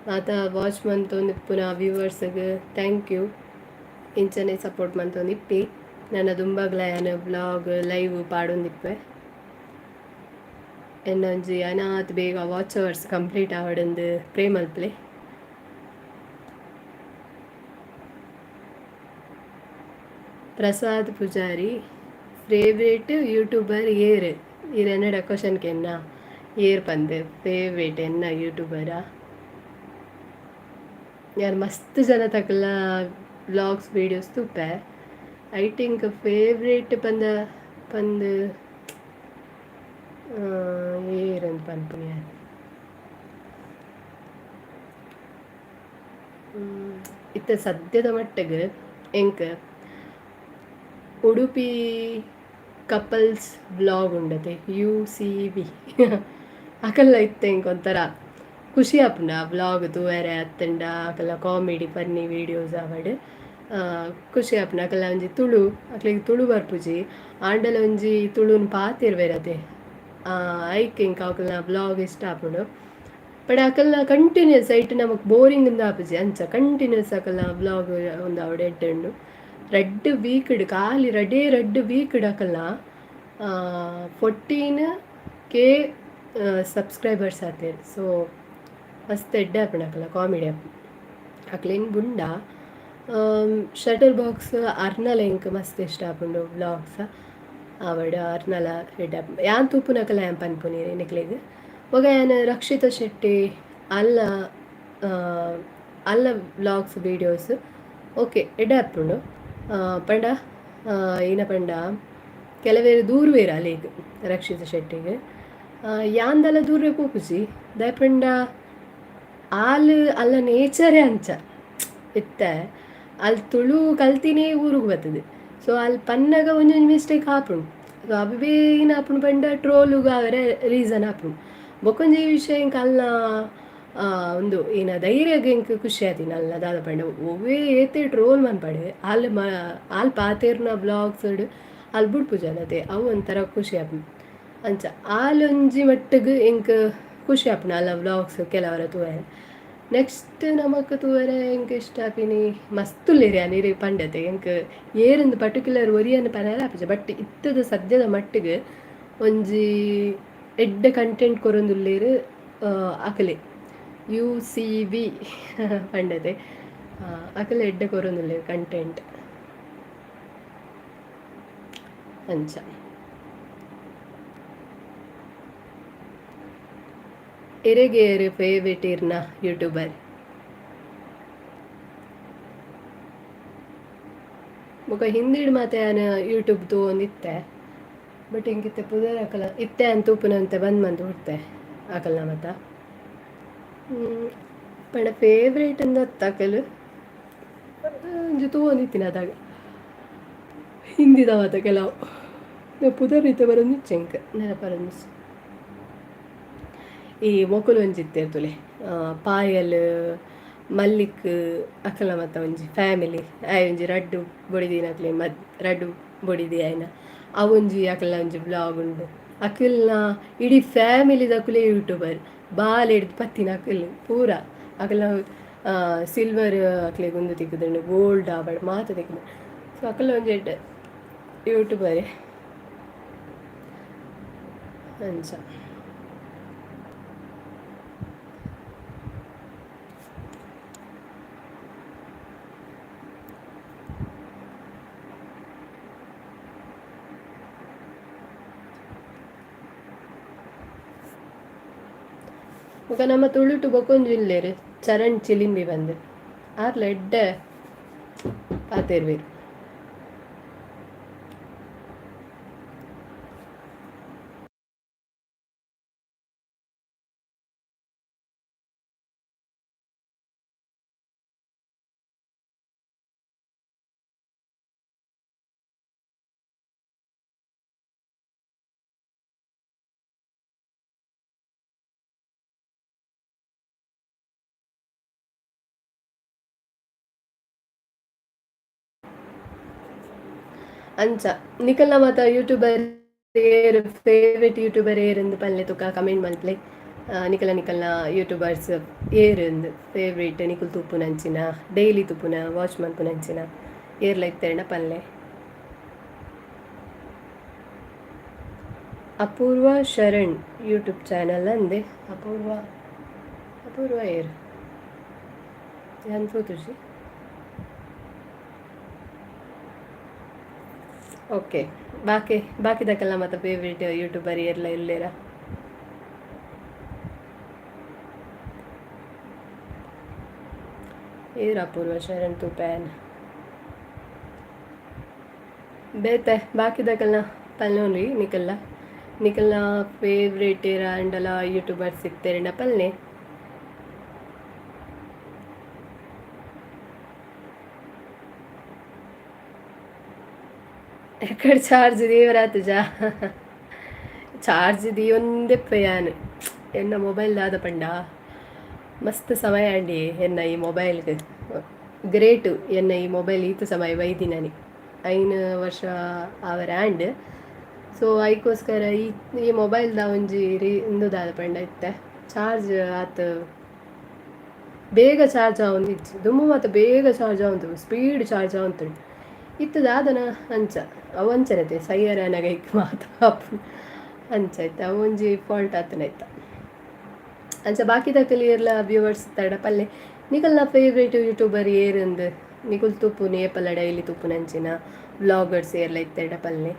ಮಾತ ವಾಚ್ ಮಂತೊಂದು ಪುನಃ ವ್ಯೂವರ್ಸ್ಗೆ ಥ್ಯಾಂಕ್ ಯು ಇಂಚನೆ ಸಪೋರ್ಟ್ ಮಂತೊಂದಿಪ್ಪಿ ನನ್ನ ದುಂಬಗ್ಲಯನ ವ್ಲಾಗ್ ಲೈವ್ ಪಾಡೊಂದಿಪ್ಪೆ ಎನ್ನೊಂಜಿ ಅನಾತ್ ಬೇಗ ವಾಚ್ ಅವರ್ಸ್ ಕಂಪ್ಲೀಟ್ ಆವಡಂದು ಪ್ರೇ ಮಲ್ಪಲೆ ಪ್ರಸಾದ್ ಪೂಜಾರಿ ಫೇವ್ರೇಟ್ ಯೂಟ್ಯೂಬರ್ ಏರ್ ಇರೆನ್ನಡ ಕ್ವಶನ್ಗೆ ಎನ್ನ ಏರ್ ಪಂದೆ ಫೇವ್ರೇಟ್ ಎನ್ನ ಯೂಟ್ಯೂಬರ ಯಾರು ಮಸ್ತ್ ಜನ ತಕಲ ವ್ಲಾಗ್ಸ್ ವೀಡಿಯೋಸ್ ತುಪ್ಪೆ ಐ ಥಿಂಕ್ ಫೇವ್ರೇಟ್ ಪಂದು ಏರಂತ ಪನ್ಪುನ ಇತ್ತ ಸದ್ಯದ ಮಟ್ಟಿಗೆ ಎಂಕ್ ಉಡುಪಿ ಕಪಲ್ಸ್ ಬ್ಲಾಗ್ ಉಂಡತೆ UCB ಅಕಲ್ಲ ಇತ್ತೆ ಇಂಕೊಂಥರ ಖುಷಿ ಆಪುಂಡ ಬ್ಲಾಗ್ ತೂವರೆ ಅತ್ತಂಡ ಅಕಲ್ಲ ಕಾಮಿಡಿ ಫನ್ನಿ ವೀಡಿಯೋಸ್ ಆವಡ್ ಖುಷಿ ಆಪುಂಡ ಅಕಲ್ಲ ಒಂಜಿ ತುಳು ಅಕ್ಲೆಗ್ ತುಳು ಬರ್ಪುಜಿ ಆಂಡಲ ಒಂಜಿ ತುಳುನ್ ಪಾತಿರ್ವೆರತೆ ಐಕ್ ಇಂಕ ಅಕಲ್ನ ಬ್ಲಾಗ್ ಇಷ್ಟ ಆಪುಂಡು ಬಟ್ ಅಕಲ್ನ ಕಂಟಿನ್ಯೂಸ್ ಐಟ್ ನಮಕ್ ಬೋರಿಂಗ್ ಇಂದ ಆಪುಜಿ ಅಂಚ ಕಂಟಿನ್ಯೂಸ್ ಅಕಲ್ನ ಬ್ಲಾಗ್ ಒಂದು ಅವಡ್ ಎಡ್ಡುಂಡು ರೆಡ್ ವೀಕ್ಡ್ ಖಾಲಿ ರೆಡ್ ವೀಕ್ಡ್ ಅಕಲ್ನ 14K ಸಬ್ಸ್ಕ್ರೈಬರ್ಸ್ ಆತೇರು ಸೊ ಮಸ್ತ್ ಎಡ್ಡೆ ಆಪುಂಡು ಅಕಲ್ನ ಕಾಮಿಡಿ ಆಪುಂಡು ಅಕ್ಲೆನ್ ಬುಂಡ ಶಟರ್ ಬಾಕ್ಸ್ ಅರ್ನಲ ಎಂಕ್ ಮಸ್ತ್ ಇಷ್ಟ ಆಪುಂಡು ಬ್ಲಾಗ್ಸ್ ಆವಡ್ ಅರ್ನಲ ಎಡ್ಡೆ ಆಪುಂಡು ಯಾನ್ ತೂಪುನಕಲ್ಲ ಯಾನ್ ಪನ್ಪುನಿರಿ ನಿಕ್ಲೆಗ್ ಒಗ ಯಾನ್ ರಕ್ಷಿತಾ ಶೆಟ್ಟಿ ಅಲ್ಲ ಅಲ್ಲ ಬ್ಲಾಗ್ಸ್ ವೀಡಿಯೋಸ್ ಓಕೆ ಎಡ್ಡೆ ಆಪುಂಡು ಪಂಡ ಏನ ಪಂಡ ಕೆಲವೇರು ದೂರ್ವೇರು ಅಲೆಗ್ ರಕ್ಷಿತಾ ಶೆಟ್ಟಿಗೆ ಯಾಂದಲ ದೂರ್ವೆ ಪೋಪುಜಿ ದಯಪಂಡ ಆಲ್ ಅಲ್ಲ ನೇಚರೇ ಅಂಚ ಇತ್ತೆ ಅಲ್ಲಿ ತುಳು ಕಲ್ತಿನೇ ಊರಿಗೆ ಬರ್ತದೆ ಸೊ ಅಲ್ಲಿ ಪನ್ನಗ ಒಂದೊಂದು ಮಿಸ್ಟೇಕ್ ಆಪುಂಡು ಸೊ ಅವೆ ಏನು ಆಪುಂಡು ಪಂಡ ಟ್ರೋಲುಗ ಅವರೇ ರೀಸನ್ ಆಪುಂಡು ಬೊಕೊಂಜಿ ವಿಷಯ ಇಂಕ ಅಲ್ಲ ಒಂದು ಏನ ಧೈರ್ಯಗೆ ಇಂಕ ಖುಷಿ ಆತೀನಿ ಅಲ್ಲ ದಾದ ಪಂಡ ಒವ್ವೇ ಏತೆ ಟ್ರೋಲ್ ಮನ್ಪಡೆ ಅಲ್ಲಿ ಪಾತೇರ್ನ ಬ್ಲಾಗ್ಸ್ ಅಲ್ಲಿ ಬುಡ್ಪುಜಲತೆ ಅವು ಒಂಥರ ಖುಷಿ ಆಪುಂಡು ಅಂಚ ಆಲೊಂಜಿ ಮಟ್ಟಿಗೆ ಇಂಕ ಖುಷಿ ಆಪುಂಡು ಅಲ್ಲ ವ್ಲಾಗ್ಸ್ ಕೆಲವರ ತೂವರೆ ನೆಕ್ಸ್ಟ್ ನಮಕ್ ತೂವರೆ ಇಂಕ ಇಷ್ಟ ಆಪಿನಿ ಮಸ್ತುಲ್ಲೇರಿ ಅನಿರಿ ಪಂಡತೆ ಇಂಕ ಏರೊಂದು ಪರ್ಟಿಕ್ಯುಲರ್ ಒರಿಯನ್ ಪನರ ಆಪಿಜ ಬಟ್ ಇತ್ತದ ಸದ್ಯದ ಮಟ್ಟಿಗೆ ಒಂಜಿ ಎಡ್ಡೆ ಕಂಟೆಂಟ್ ಕೊರೊಂದುಲ್ಲೇರು ಅಕಲೆ UCB ಪಂಡತೆ ಅಕಲೆ ಎಡ್ಡೆ ಕೊರೊಂದುಲ್ಲೇರು ಕಂಟೆಂಟ್ ಅಂಚ ಇರೆಗೇರು ಫೇವ್ರೇಟ್ ಇರ್ನ ಯೂಟ್ಯೂಬರ್ ಬೊಕ ಹಿಂದಿಡ್ ಮಾತೆ ಯಾನ್ ಯೂಟ್ಯೂಬ್ ತೂವೊಂದಿತ್ತೆ ಬಟ್ ಹಿಂಗಿತ್ತೆ ಪುದರ್ ಅಕಲ ಇತ್ತೆ ಅಂತ ತೂಪುನಂತೆ ಬಂದ್ ಹುಡ್ತೆ ಅಕಲ್ನ ಮತ್ತ ಪಂಡ ಫೇವ್ರೇಟ್ ಅಂದ ತಕಲು ಒಂಜಿ ತೂವೊಂದಿತ್ತಿನ ಅದಾಗ ಹಿಂದಿದ ಮಾತ ಕೆಲವು ಪುದರ್ ರೀತಿ ಬರೋದು ಚೆಂಕ್ ನೆನಪರೊಂದು ಈ ಮೊಕುಲು ಒಂಜಿತ್ತೆ ತುಲೆ ಪಾಯಲ್ ಮಲ್ಲಿಕ್ ಅಕಲ್ನ ಮತ್ತ ಒಂಜಿ ಫ್ಯಾಮಿಲಿ ಆಯ್ ಒಂಜಿ ರಡ್ಡು ಬೊಡಿದಿನಕ್ಲೆ ರಡ್ಡು ಬೊಡಿದಿ ಆಯ್ನ ಅವೊಂಜಿ ಅಕಲ್ನ ಒಂಜಿ ಬ್ಲಾಗ್ ಉಂಡು ಅಕಲ್ನ ಇಡೀ ಫ್ಯಾಮಿಲಿದ ಅಕುಲೆ ಯೂಟ್ಯೂಬರ್ ಬಾಲ್ ಹಿಡ್ದು ಪತ್ತಿನ ಅಕಲ್ ಪೂರ ಅಕಲ್ನ ಸಿಲ್ವರ್ ಅಕ್ಲೆಗ್ ಒಂದು ತಿಕ್ಕುದುಂಡು ಗೋಲ್ಡ್ ಆವಡ್ ಮಾತ ತಿಕ್ಕುದು ಸೊ ಅಕಲ್ನ ಒಂಜಿ ಎಡ್ಡೆ ಯೂಟ್ಯೂಬರೇ ಅಂಚ ಬೊಕ ನಮ್ಮ ತುಳುಟು ಬೊಕೊಂಜಿಲ್ಲೇರು ಚರಣ್ ಚಿಲಿಂಬಿ ಬಂದು ಆರ್ಲ ಎಡ್ಡೆ ಪಾತೆರ್ವೇರು ಅಂಚ ನಿಕಲ್ನ ಮಾತ ಯೂಟ್ಯೂಬರ್ ಏರ್ ಫೇವ್ರೇಟ್ ಯೂಟ್ಯೂಬರ್ ಏರಂದು ಪಲ್ಲೆ ತುಕ ಕಮೆಂಟ್ ಮಲ್ಪ್ಲೆ ನಿಕಲ್ನ ಯೂಟ್ಯೂಬರ್ಸ್ ಏರಂದು ಫೇವ್ರೇಟ್ ನಿಕುಲ್ ತುಪ್ಪುನಂಚಿನ ಡೈಲಿ ತುಪ್ಪುನ ವಾಚ್ ಮಲ್ಪುನಂಚಿನ ಏರ್ಲ ಇತ್ತೆರಣ ಪಲ್ಲೆ ಅಪೂರ್ವ ಶರಣ್ ಯೂಟ್ಯೂಬ್ ಚಾನಲ್ ಅಂದೆ ಅಪೂರ್ವ ಏರ್ ಅನ್ಫೋತುಷಿ ಓಕೆ ಬಾಕಿದಕ್ಕೆಲ್ಲ ಮತ್ತೆ ಫೇವ್ರೇಟ್ ಯೂಟ್ಯೂಬರ್ ಎಲ್ಲ ಇಲ್ಲೇರ ಏರ್ ಅಪೂರ್ವ ಶರಣ್ ತುಪ್ಯಾನ್ ಬೇತೆ ಬಾಕಿದಕ್ಕೆಲ್ಲ ಪಲ್ನೋನ್ರಿ ನಿಕಲ್ನ ಫೇವ್ರೇಟ್ ಏರ ಅಂಡಲ ಯೂಟ್ಯೂಬರ್ ಸಿಗ್ತೇರೆ ಪಲ್ನೆ ఎక్కడ ఛార్జ్ తీవరాతుజా ఛార్జ్ తీయుందెప్పయాను ಎನ್ನ ಮೊಬೈಲ್ ದಾದ ಪಂಡ ಮಸ್ತ್ ಸಮಯ ಅಂಡಿ ಎನ್ನ ಈ ಮೊಬೈಲ್ಗೆ ಗ್ರೇಟು ಎನ್ನ ಈ ಮೊಬೈಲ್ ಈತ ಸಮಯ ವೈದಿನನಿ 5 ವರ್ಷ ಅವರ ಆ್ಯಂಡ್ ಸೊ ಐಕೋಸ್ಕರ ಈ ಮೊಬೈಲ್ದ ಒಂಜಿ ಇಂದು ದಾದ ಪಂಡ ಇತ್ತೆ ಚಾರ್ಜ್ ಆತ ಬೇಗ ಚಾರ್ಜ್ ಆವೊಂದಿಜ್ಜಿ ದುಮ್ಮು ಮಾತ ಬೇಗ ಚಾರ್ಜ್ ಆವಂತು ಸ್ಪೀಡ್ ಚಾರ್ಜ್ ಆವಂತುಂಡು ಇತ್ತು ದಾದನ ಅಂಚ ಅವು ಅಂಚನೈತೆ ಸೈಯರ ನಗೈಕ್ ಮಾತ ಅಂಚ ಆಯ್ತು ಅವು ಒಂಜಿ ಫಾಲ್ಟ್ ಆತನ ಆಯ್ತಾ ಅಂಚ ಬಾಕಿದ ಕ್ಲಿಯರ್ಲ ವ್ಯೂವರ್ಸ್ ತಡ ಪಲ್ಲೆ ನಿಕಲ್ನ ಫೇವ್ರೇಟ್ ಯೂಟ್ಯೂಬರ್ ಏರಂದು ನಿಕುಲ್ ತುಪ್ಪು ನೇಪಲ ಡೈಲಿ ತುಪ್ಪು ನಂಚಿನ ವ್ಲಾಗರ್ಸ್ ಏರ್ಲ ಇತ್ತೆಡ ಪಲ್ಲೆ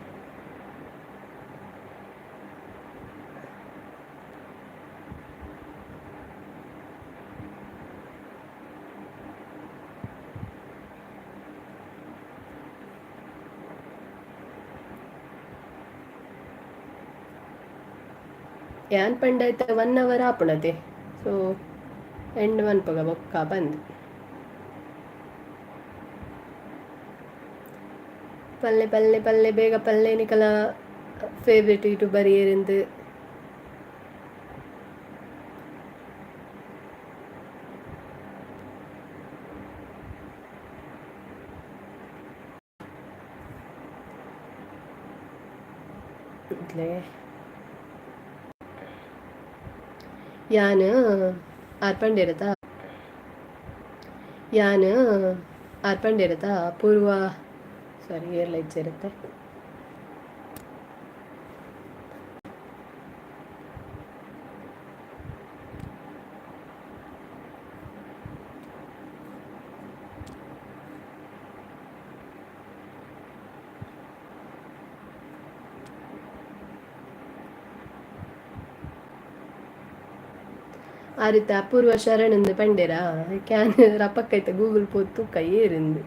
ಯಾನ್ ಪಂಡ ಆಯ್ತ 1 ಅವರ್ ಆಪುಣತೆ ಸೊ ಎಂಡ್ ಮನ್ಪಗ ಬೊಕ್ಕ ಬಂದು ಪಲ್ಲೆ ಪಲ್ಲೆ ಪಲ್ಲೆ ಬೇಗ ಪಲ್ಲೆ ನಿಕಲ ಫೇವ್ರೇಟ್ ಯೂಟ್ಯೂಬರ್ ಏರಿಂದು ಯಾನ್ ಆರ್ಪಂಡಿರತ ಪೂರ್ವ ಸಾರಿ ಏರ್ಲ ಇಚ್ಚಿರುತ್ತೆ ಆ ರೀತಿ ಅಪೂರ್ವ ಶರಣಂದು ಪಂಡೇರ ಕ್ಯಾನ್ ರಪ್ಪಕ್ಕೈತೆ ಗೂಗಲ್ ಪೋತ್ ತುಕ್ಕ ಏರಿಂದು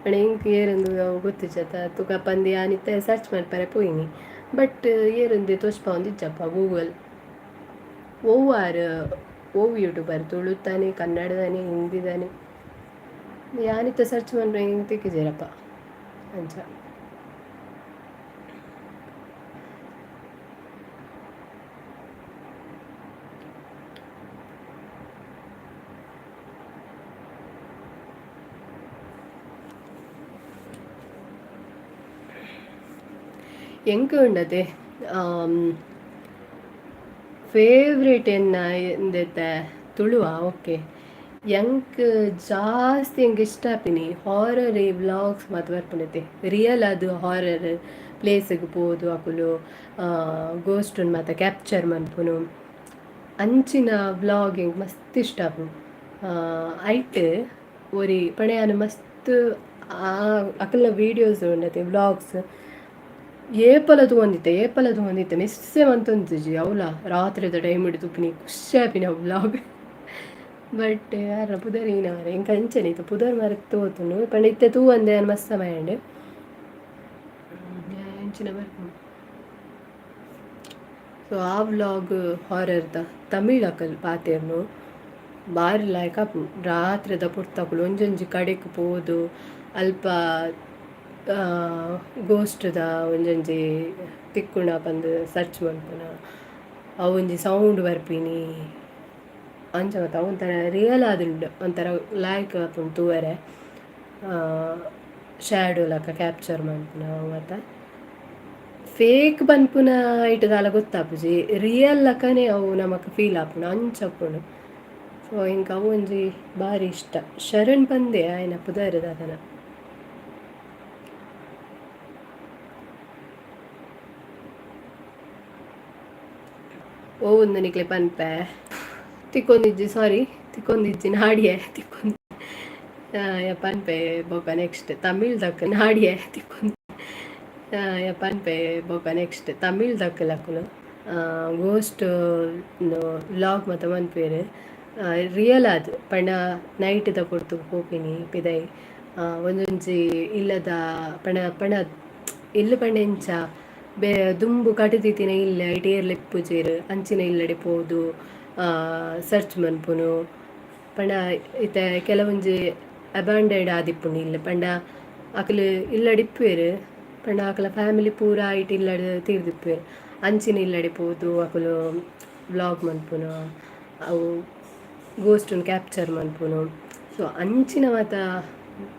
ಅಣ್ಣ ಇಂಕ್ ಏರಿಂದು ಗೊತ್ತಿಚ್ಚತ್ತ ತುಕ ಪಂದಿ ಆನಿತ್ತೆ ಸರ್ಚ್ ಮಾಡ್ಪಾರೆ ಪೋಯಿನಿ ಬಟ್ ಏರಿಂದು ತೋಚ್ಪ ಒಂದಿಚ್ಚಪ್ಪ ಗೂಗಲ್ ಓವು ಯೂಟ್ಯೂಬರ್ ತುಳುತ್ತಾನೆ ಕನ್ನಡದಾನೆ ಹಿಂದಿದಾನೆ ಯಾನಿತ್ತ ಸರ್ಚ್ ಮಾಡ್ರೆ ಹಿಂಗೆ ತಿಕ್ಕಿದ್ದೀರಪ್ಪ ಅಂಚ ಎಂಕ ಉಂಡತೆ ಫೇವ್ರೇಟ್ ಎಂದೈತೆ ತುಳುವ ಓಕೆ ಎಂಕ್ ಜಾಸ್ತಿ ಎಂಗೆ ಇಷ್ಟ ಆಪಿನಿ ಹಾರರ್ ವ್ಲಾಗ್ಸ್ ಮಾತು ಬರ್ಪುನೈತೆ ರಿಯಲ್ ಅದು ಹಾರರ್ ಪ್ಲೇಸಿಗೆ ಪೋದು ಅಕುಲು ಗೋಸ್ಟನ್ ಮಾತ ಕ್ಯಾಪ್ಚರ್ ಮನ್ಪುನು ಅಂಚಿನ ವ್ಲಾಗಿಂಗ್ ಮಸ್ತ್ ಇಷ್ಟ ಆಪುನು ಐಟ್ ಒರಿ ಪಣೆಯಾನು ಮಸ್ತ್ ಅಕಲ್ನ ವೀಡಿಯೋಸ್ ಉಂಡತೆ ವ್ಲಾಗ್ಸ್ ಏಪಲ ತಗೊಂಡಿತ್ತೆ ಮಿಸ್ಸೆ ಮಂತೊಂದಿಜಿ ಅವಲ ರಾತ್ರಿದ ಟೈಮ್ ಹಿಡಿದು ತುಪ್ಪಿನಿ ಖುಷಿ ಆಪಿನಿ ಅವು ವ್ಲಾಗ್ ಬಟ್ ಯಾರ ಪುದರಿನವರೆ ಇಂಕ ಅಂಚನೈತು ಪುದರ್ ಮರಕ್ಕೆ ತೋತುನು ಪಂಡ ತೂ ಅಂದೆ ನಾನು ಮಸ್ತ್ ಸಮಯಂಡ್ ಅಂಚಿನ ಬರ್ಪುನು ಸೊ ಆ ವ್ಲಾಗ್ ಹಾರರ್ದ ತಮಿಳ್ ಅಕಲ್ ಪಾತೆರ್ನು ಬಾರಿ ಲಾಯ್ಕ್ ಆಪುನು ರಾತ್ರಿದ ಪುರ್ತಕುಲು ಒಂಜೊಂಜಿ ಕಡೆಗೆ ಪೋದು ಅಲ್ಪ ಗೋಸ್ಟ್ದ ಒಂಜೊಂಜಿ ತಿಕ್ಕುಣ ಬಂದು ಸರ್ಚ್ ಮಾಡ್ಪುನ ಅವು ಒಂಜಿ ಸೌಂಡ್ ಬರ್ಪಿನಿ ಅಂಚ ಮತ್ತು ಒಂಥರ ರಿಯಲ್ ಆದುಂಡು ಒಂಥರ ಲಾಯ್ಕ್ ಆಪುಂಡು ತೂವರೆ ಶ್ಯಾಡೋ ಲಕ ಕ್ಯಾಪ್ಚರ್ ಮಾಡ್ಪುನ ಮತ್ತು ಫೇಕ್ ಬನ್ಪುನ ಇಟ್ಟದಾಲ ಗೊತ್ತಾಪುಜಿ ರಿಯಲ್ ಲಕನೇ ಅವು ನಮಕ್ ಫೀಲ್ ಆಪುಂಡು ಅಂಚಪ್ಪುಂಡು ಸೊ ಇಂಕ ಅವು ಒಂಜಿ ಭಾರಿ ಇಷ್ಟ ಶರಣ್ ಬಂದೆ ಆಯ್ನ ಪುದರ್ದ ಅದನ ಒಂದು ನಿಕ್ಲೆ ಪನ್ಪೆ ತಿಕ್ಕೊಂದಿಜ್ಜಿ ನಾಡಿಯೆ ತಿಕ್ಕೊಂದು ಪನ್ಪೆ ಬೊಕ ನೆಕ್ಸ್ಟ್ ತಮಿಳ್ ದಕ್ಕ ನಾಡಿಯೆ ತಿಕ್ಕೊಂದು ಪನ್ಪೆ ಬೊಕ ನೆಕ್ಸ್ಟ್ ತಮಿಳ್ ದಕ್ಕಲಕ್ಕುಲು ಗೋಸ್ಟ್ ವ್ಲಾಗ್ ಮತ್ತು ಮನ್ಪೇರು ರಿಯಲ್ ಅದು ಪಂಡ ನೈಟ್ ದ ಕೊಡ್ತು ಹೋಪಿನಿ ಪಿದೈ ಒಂದೊಂಜಿ ಇಲ್ಲದ ಪಣ ಇಲ್ಲು ಪಂಡ ಎಂಚ ದುಂಬು ಕಟುದಿತ್ತಿನ ಇಲ್ಲ ಇಟೇರ್ಲ ಇಪ್ಪುಜೇರು ಅಂಚಿನ ಇಲ್ಲಡೆ ಪೋದು ಸರ್ಚ್ ಮನ್ಪುನು ಪಂಡ ಇತ್ತೆ ಕೆಲವೊಂಜಿ ಅಬಾಂಡೆಡ್ ಆದಿಪ್ಪುನು ಇಲ್ಲ ಪಂಡ ಅಕಲು ಇಲ್ಲಡಿಪ್ಪುವೆರು ಪಂಡ ಅಕಲ ಫ್ಯಾಮಿಲಿ ಪೂರ ಆಯ್ತು ಇಲ್ಲಡೆ ತೀರ್ದಿಪ್ಪೆ ಅಂಚಿನ ಇಲ್ಲಡೆ ಪೋದು ಅಕಲು ವ್ಲಾಗ್ ಮನ್ಪುನು ಅವು ಗೋಸ್ಟನ್ನು ಕ್ಯಾಪ್ಚರ್ ಮನ್ಪುನು. ಸೊ ಅಂಚಿನ ಮಾತ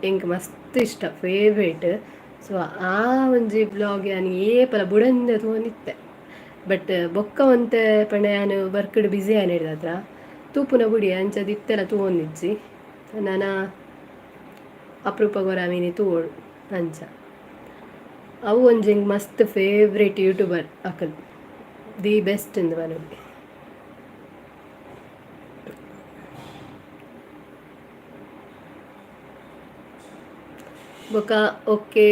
ಎಂಕ್ ಮಸ್ತ್ ಇಷ್ಟ ಫೇವ್ರೇಟ್. ಸೊ ಆ ಒಂಜಿ ಬ್ಲಾಗ್ ನಾನು ಏಪಲ ಬುಡಂದೆ ತೋನಿತ್ತೆ. ಬಟ್ ಬೊಕ್ಕ ಒಂತೆ ಪಂಡ ನಾನು ವರ್ಕ್ಡ್ ಬ್ಯುಸಿ ಆನಿಡ್ದ ಹತ್ರ ತೂಪುನ ಬುಡಿ ಅಂಚದ ಇತ್ತೆಲ್ಲ ತೂವೊಂದಿಜ್ಜಿ ನಾನು ಅಪರೂಪ ಗೊರಾಮೀನಿ ತೂವೋಡು ಅಂಚ. ಅವು ಒಂಜಿ ಮಸ್ತ್ favourite YouTuber Akal the best ಇಂದು ಮನೆಗೆ. ಬೊಕ ಓಕೆ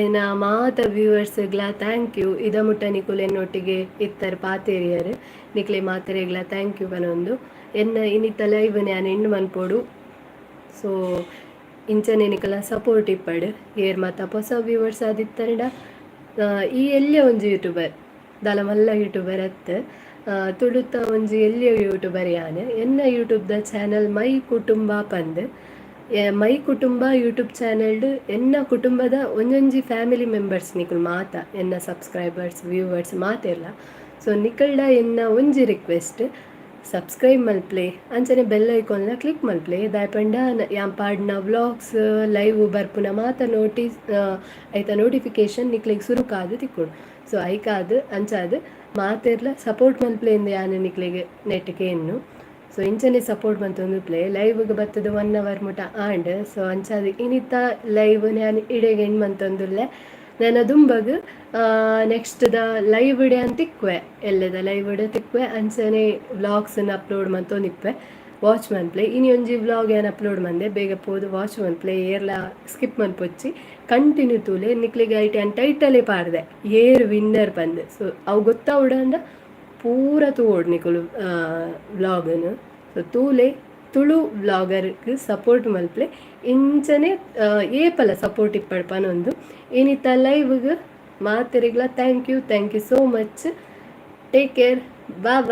ಏನ ಮಾತ ವ್ಯೂವರ್ಸ್ಗ್ಲ ಥ್ಯಾಂಕ್ ಯು. ಇದ ಮುಟ್ಟ ನಿಕುಲು ಎನ್ನೊಟ್ಟಿಗೆ ಇತ್ತರ ಪಾತೇರಿಯರ್ ನಿಕ್ಲೆ ಮಾತೆರೆಗ್ಲ ಥ್ಯಾಂಕ್ ಯು ಪನೊಂದು. ಎನ್ನ ಇನ್ನಿತ್ತ ಲೈವ್ ನಾನು ಎಂಡ್ ಮನ್ಪೋಡು. ಸೊ ಇಂಚನೆ ನಿಕಲ ಸಪೋರ್ಟ್ ಇಪ್ಪಡು ಏರ್ ಮಾತ ಹೊಸ ವ್ಯೂವರ್ಸ್ ಆದಿತ್ತಂಡ ಈ ಎಲ್ಲಿಯ ಒಂಜಿ ಯೂಟ್ಯೂಬರ್ ದಾಲ ಮಲ್ಲ ಯೂಟ್ಯೂಬರ್ ಅತ್ತ ತುಳುತ್ತ ಒಂಜಿ ಎಲ್ಲಿಯ ಯೂಟ್ಯೂಬರ್ ಯಾನು ಎನ್ನ ಯೂಟ್ಯೂಬ್ದ ಚಾನಲ್ ಮೈ ಕುಟುಂಬ ಪಂದ್. ಮೈ ಕುಟುಂಬ ಯೂಟ್ಯೂಬ್ ಚಾನಲ್ಡ್ ಎನ್ನ ಕುಟುಂಬದ ಒಂಜೊಂಜಿ ಫ್ಯಾಮಿಲಿ ಮೆಂಬರ್ಸ್ ನಿಕುಲು ಮಾತ ಎನ್ನ ಸಬ್ಸ್ಕ್ರೈಬರ್ಸ್ ವ್ಯೂವರ್ಸ್ ಮಾತೆಲ್ಲ. ಸೊ ನಿಕಲ್ಡ ಎನ್ನ ಒಂಜಿ ರಿಕ್ವೆಸ್ಟ್ ಸಬ್ಸ್ಕ್ರೈಬ್ ಮಲ್ಪ್ಲೆ ಅಂಚನೆ ಬೆಲ್ ಐಕಾನ್ನ ಕ್ಲಿಕ್ ಮಲ್ಪ್ಲೆ ದಾಯಪಂಡ ಯಾನ್ ಪಾಡ್ನ ವ್ಲಾಗ್ಸ್ ಲೈವ್ ಬರ್ಪುನ ಮಾತ ಐತ ನೋಟಿಫಿಕೇಶನ್ ನಿಕ್ಲಿಗೆ ಸುರುಕಾದು ತಿಕ್ಕೊಡು. ಸೊ ಐಕಾದು ಅಂಚಾದು ಮಾತೆರ್ಲ ಸಪೋರ್ಟ್ ಮಲ್ಪ್ಲೆ ಇಂದ ಯಾನು ನಿಕ್ಲಿಗೆ ನೆಟ್ಗೆ ಇನ್ನು. ಸೊ ಇಂಚನೆ ಸಪೋರ್ಟ್ ಬಂತೊಂದು ಪ್ಲೇ ಲೈವ್ಗೆ ಬರ್ತದೆ 1 hour ಮುಟ ಆಂಡ್. ಸೊ ಅಂಚಾದ ಇನ್ನಿತ್ತ ಲೈವ್ ನಾನು ಇಡೆಗೆ ಹೆಣ್ಣು ಮಂತೊಂದುಲ್ಲೆ ನಾನು ದುಂಬಗ್ ನೆಕ್ಸ್ಟ್ ಲೈವ್ ವಿಡಿಯೋ ಅಂತ ತಿಕ್ವೆ ಎಲ್ಲದ ಲೈವ್ ವಿಡಿಯೋ ತಿಕ್ವೆ ಅಂಚನೆ ವ್ಲಾಗ್ಸನ್ನು ಅಪ್ಲೋಡ್ ಮಂತೊಂದಿಪ್ಪೆ ವಾಚ್ ಮನ್ಪ್ಲೆ. ಇನಿ ಒಂಜಿ ವ್ಲಾಗ್ ಏನು ಅಪ್ಲೋಡ್ ಮಂದೆ ಬೇಗ ಪೋದು ವಾಚ್ ಮನ್ಪ್ಲೆ ಏರ್ಲ ಸ್ಕಿಪ್ ಮನ್ಪೊಚ್ಚಿ ಕಂಟಿನ್ಯೂ ತೂಲೆ ನಿಕ್ಲಿಗೆ ಐಟಿ ಅನ್ ಟೈಟಲೇ ಪಾಡ್ದೆ ಏರ್ ವಿನ್ನರ್ ಬಂದು. ಸೊ ಅವು ಗೊತ್ತಾವುಡಂಡ ಪೂರ ತೂವೋಡು ನಿಕುಲು ವ್ಲಾಗನ್ನು. ಸೊ ತೂಲೆ ತುಳು ವ್ಲಾಗರ್ಗೆ ಸಪೋರ್ಟ್ ಮಲ್ಪ್ಲೆ ಇಂಚನೆ ಏಪಲ ಸಪೋರ್ಟ್ ಇಪ್ಪಡ್ಪನೊಂದು. ಏನಿತ್ತ ಲೈವ್ಗೆ ಮಾತೆರೆಗ್ಲ thank you so much. Take care, bye.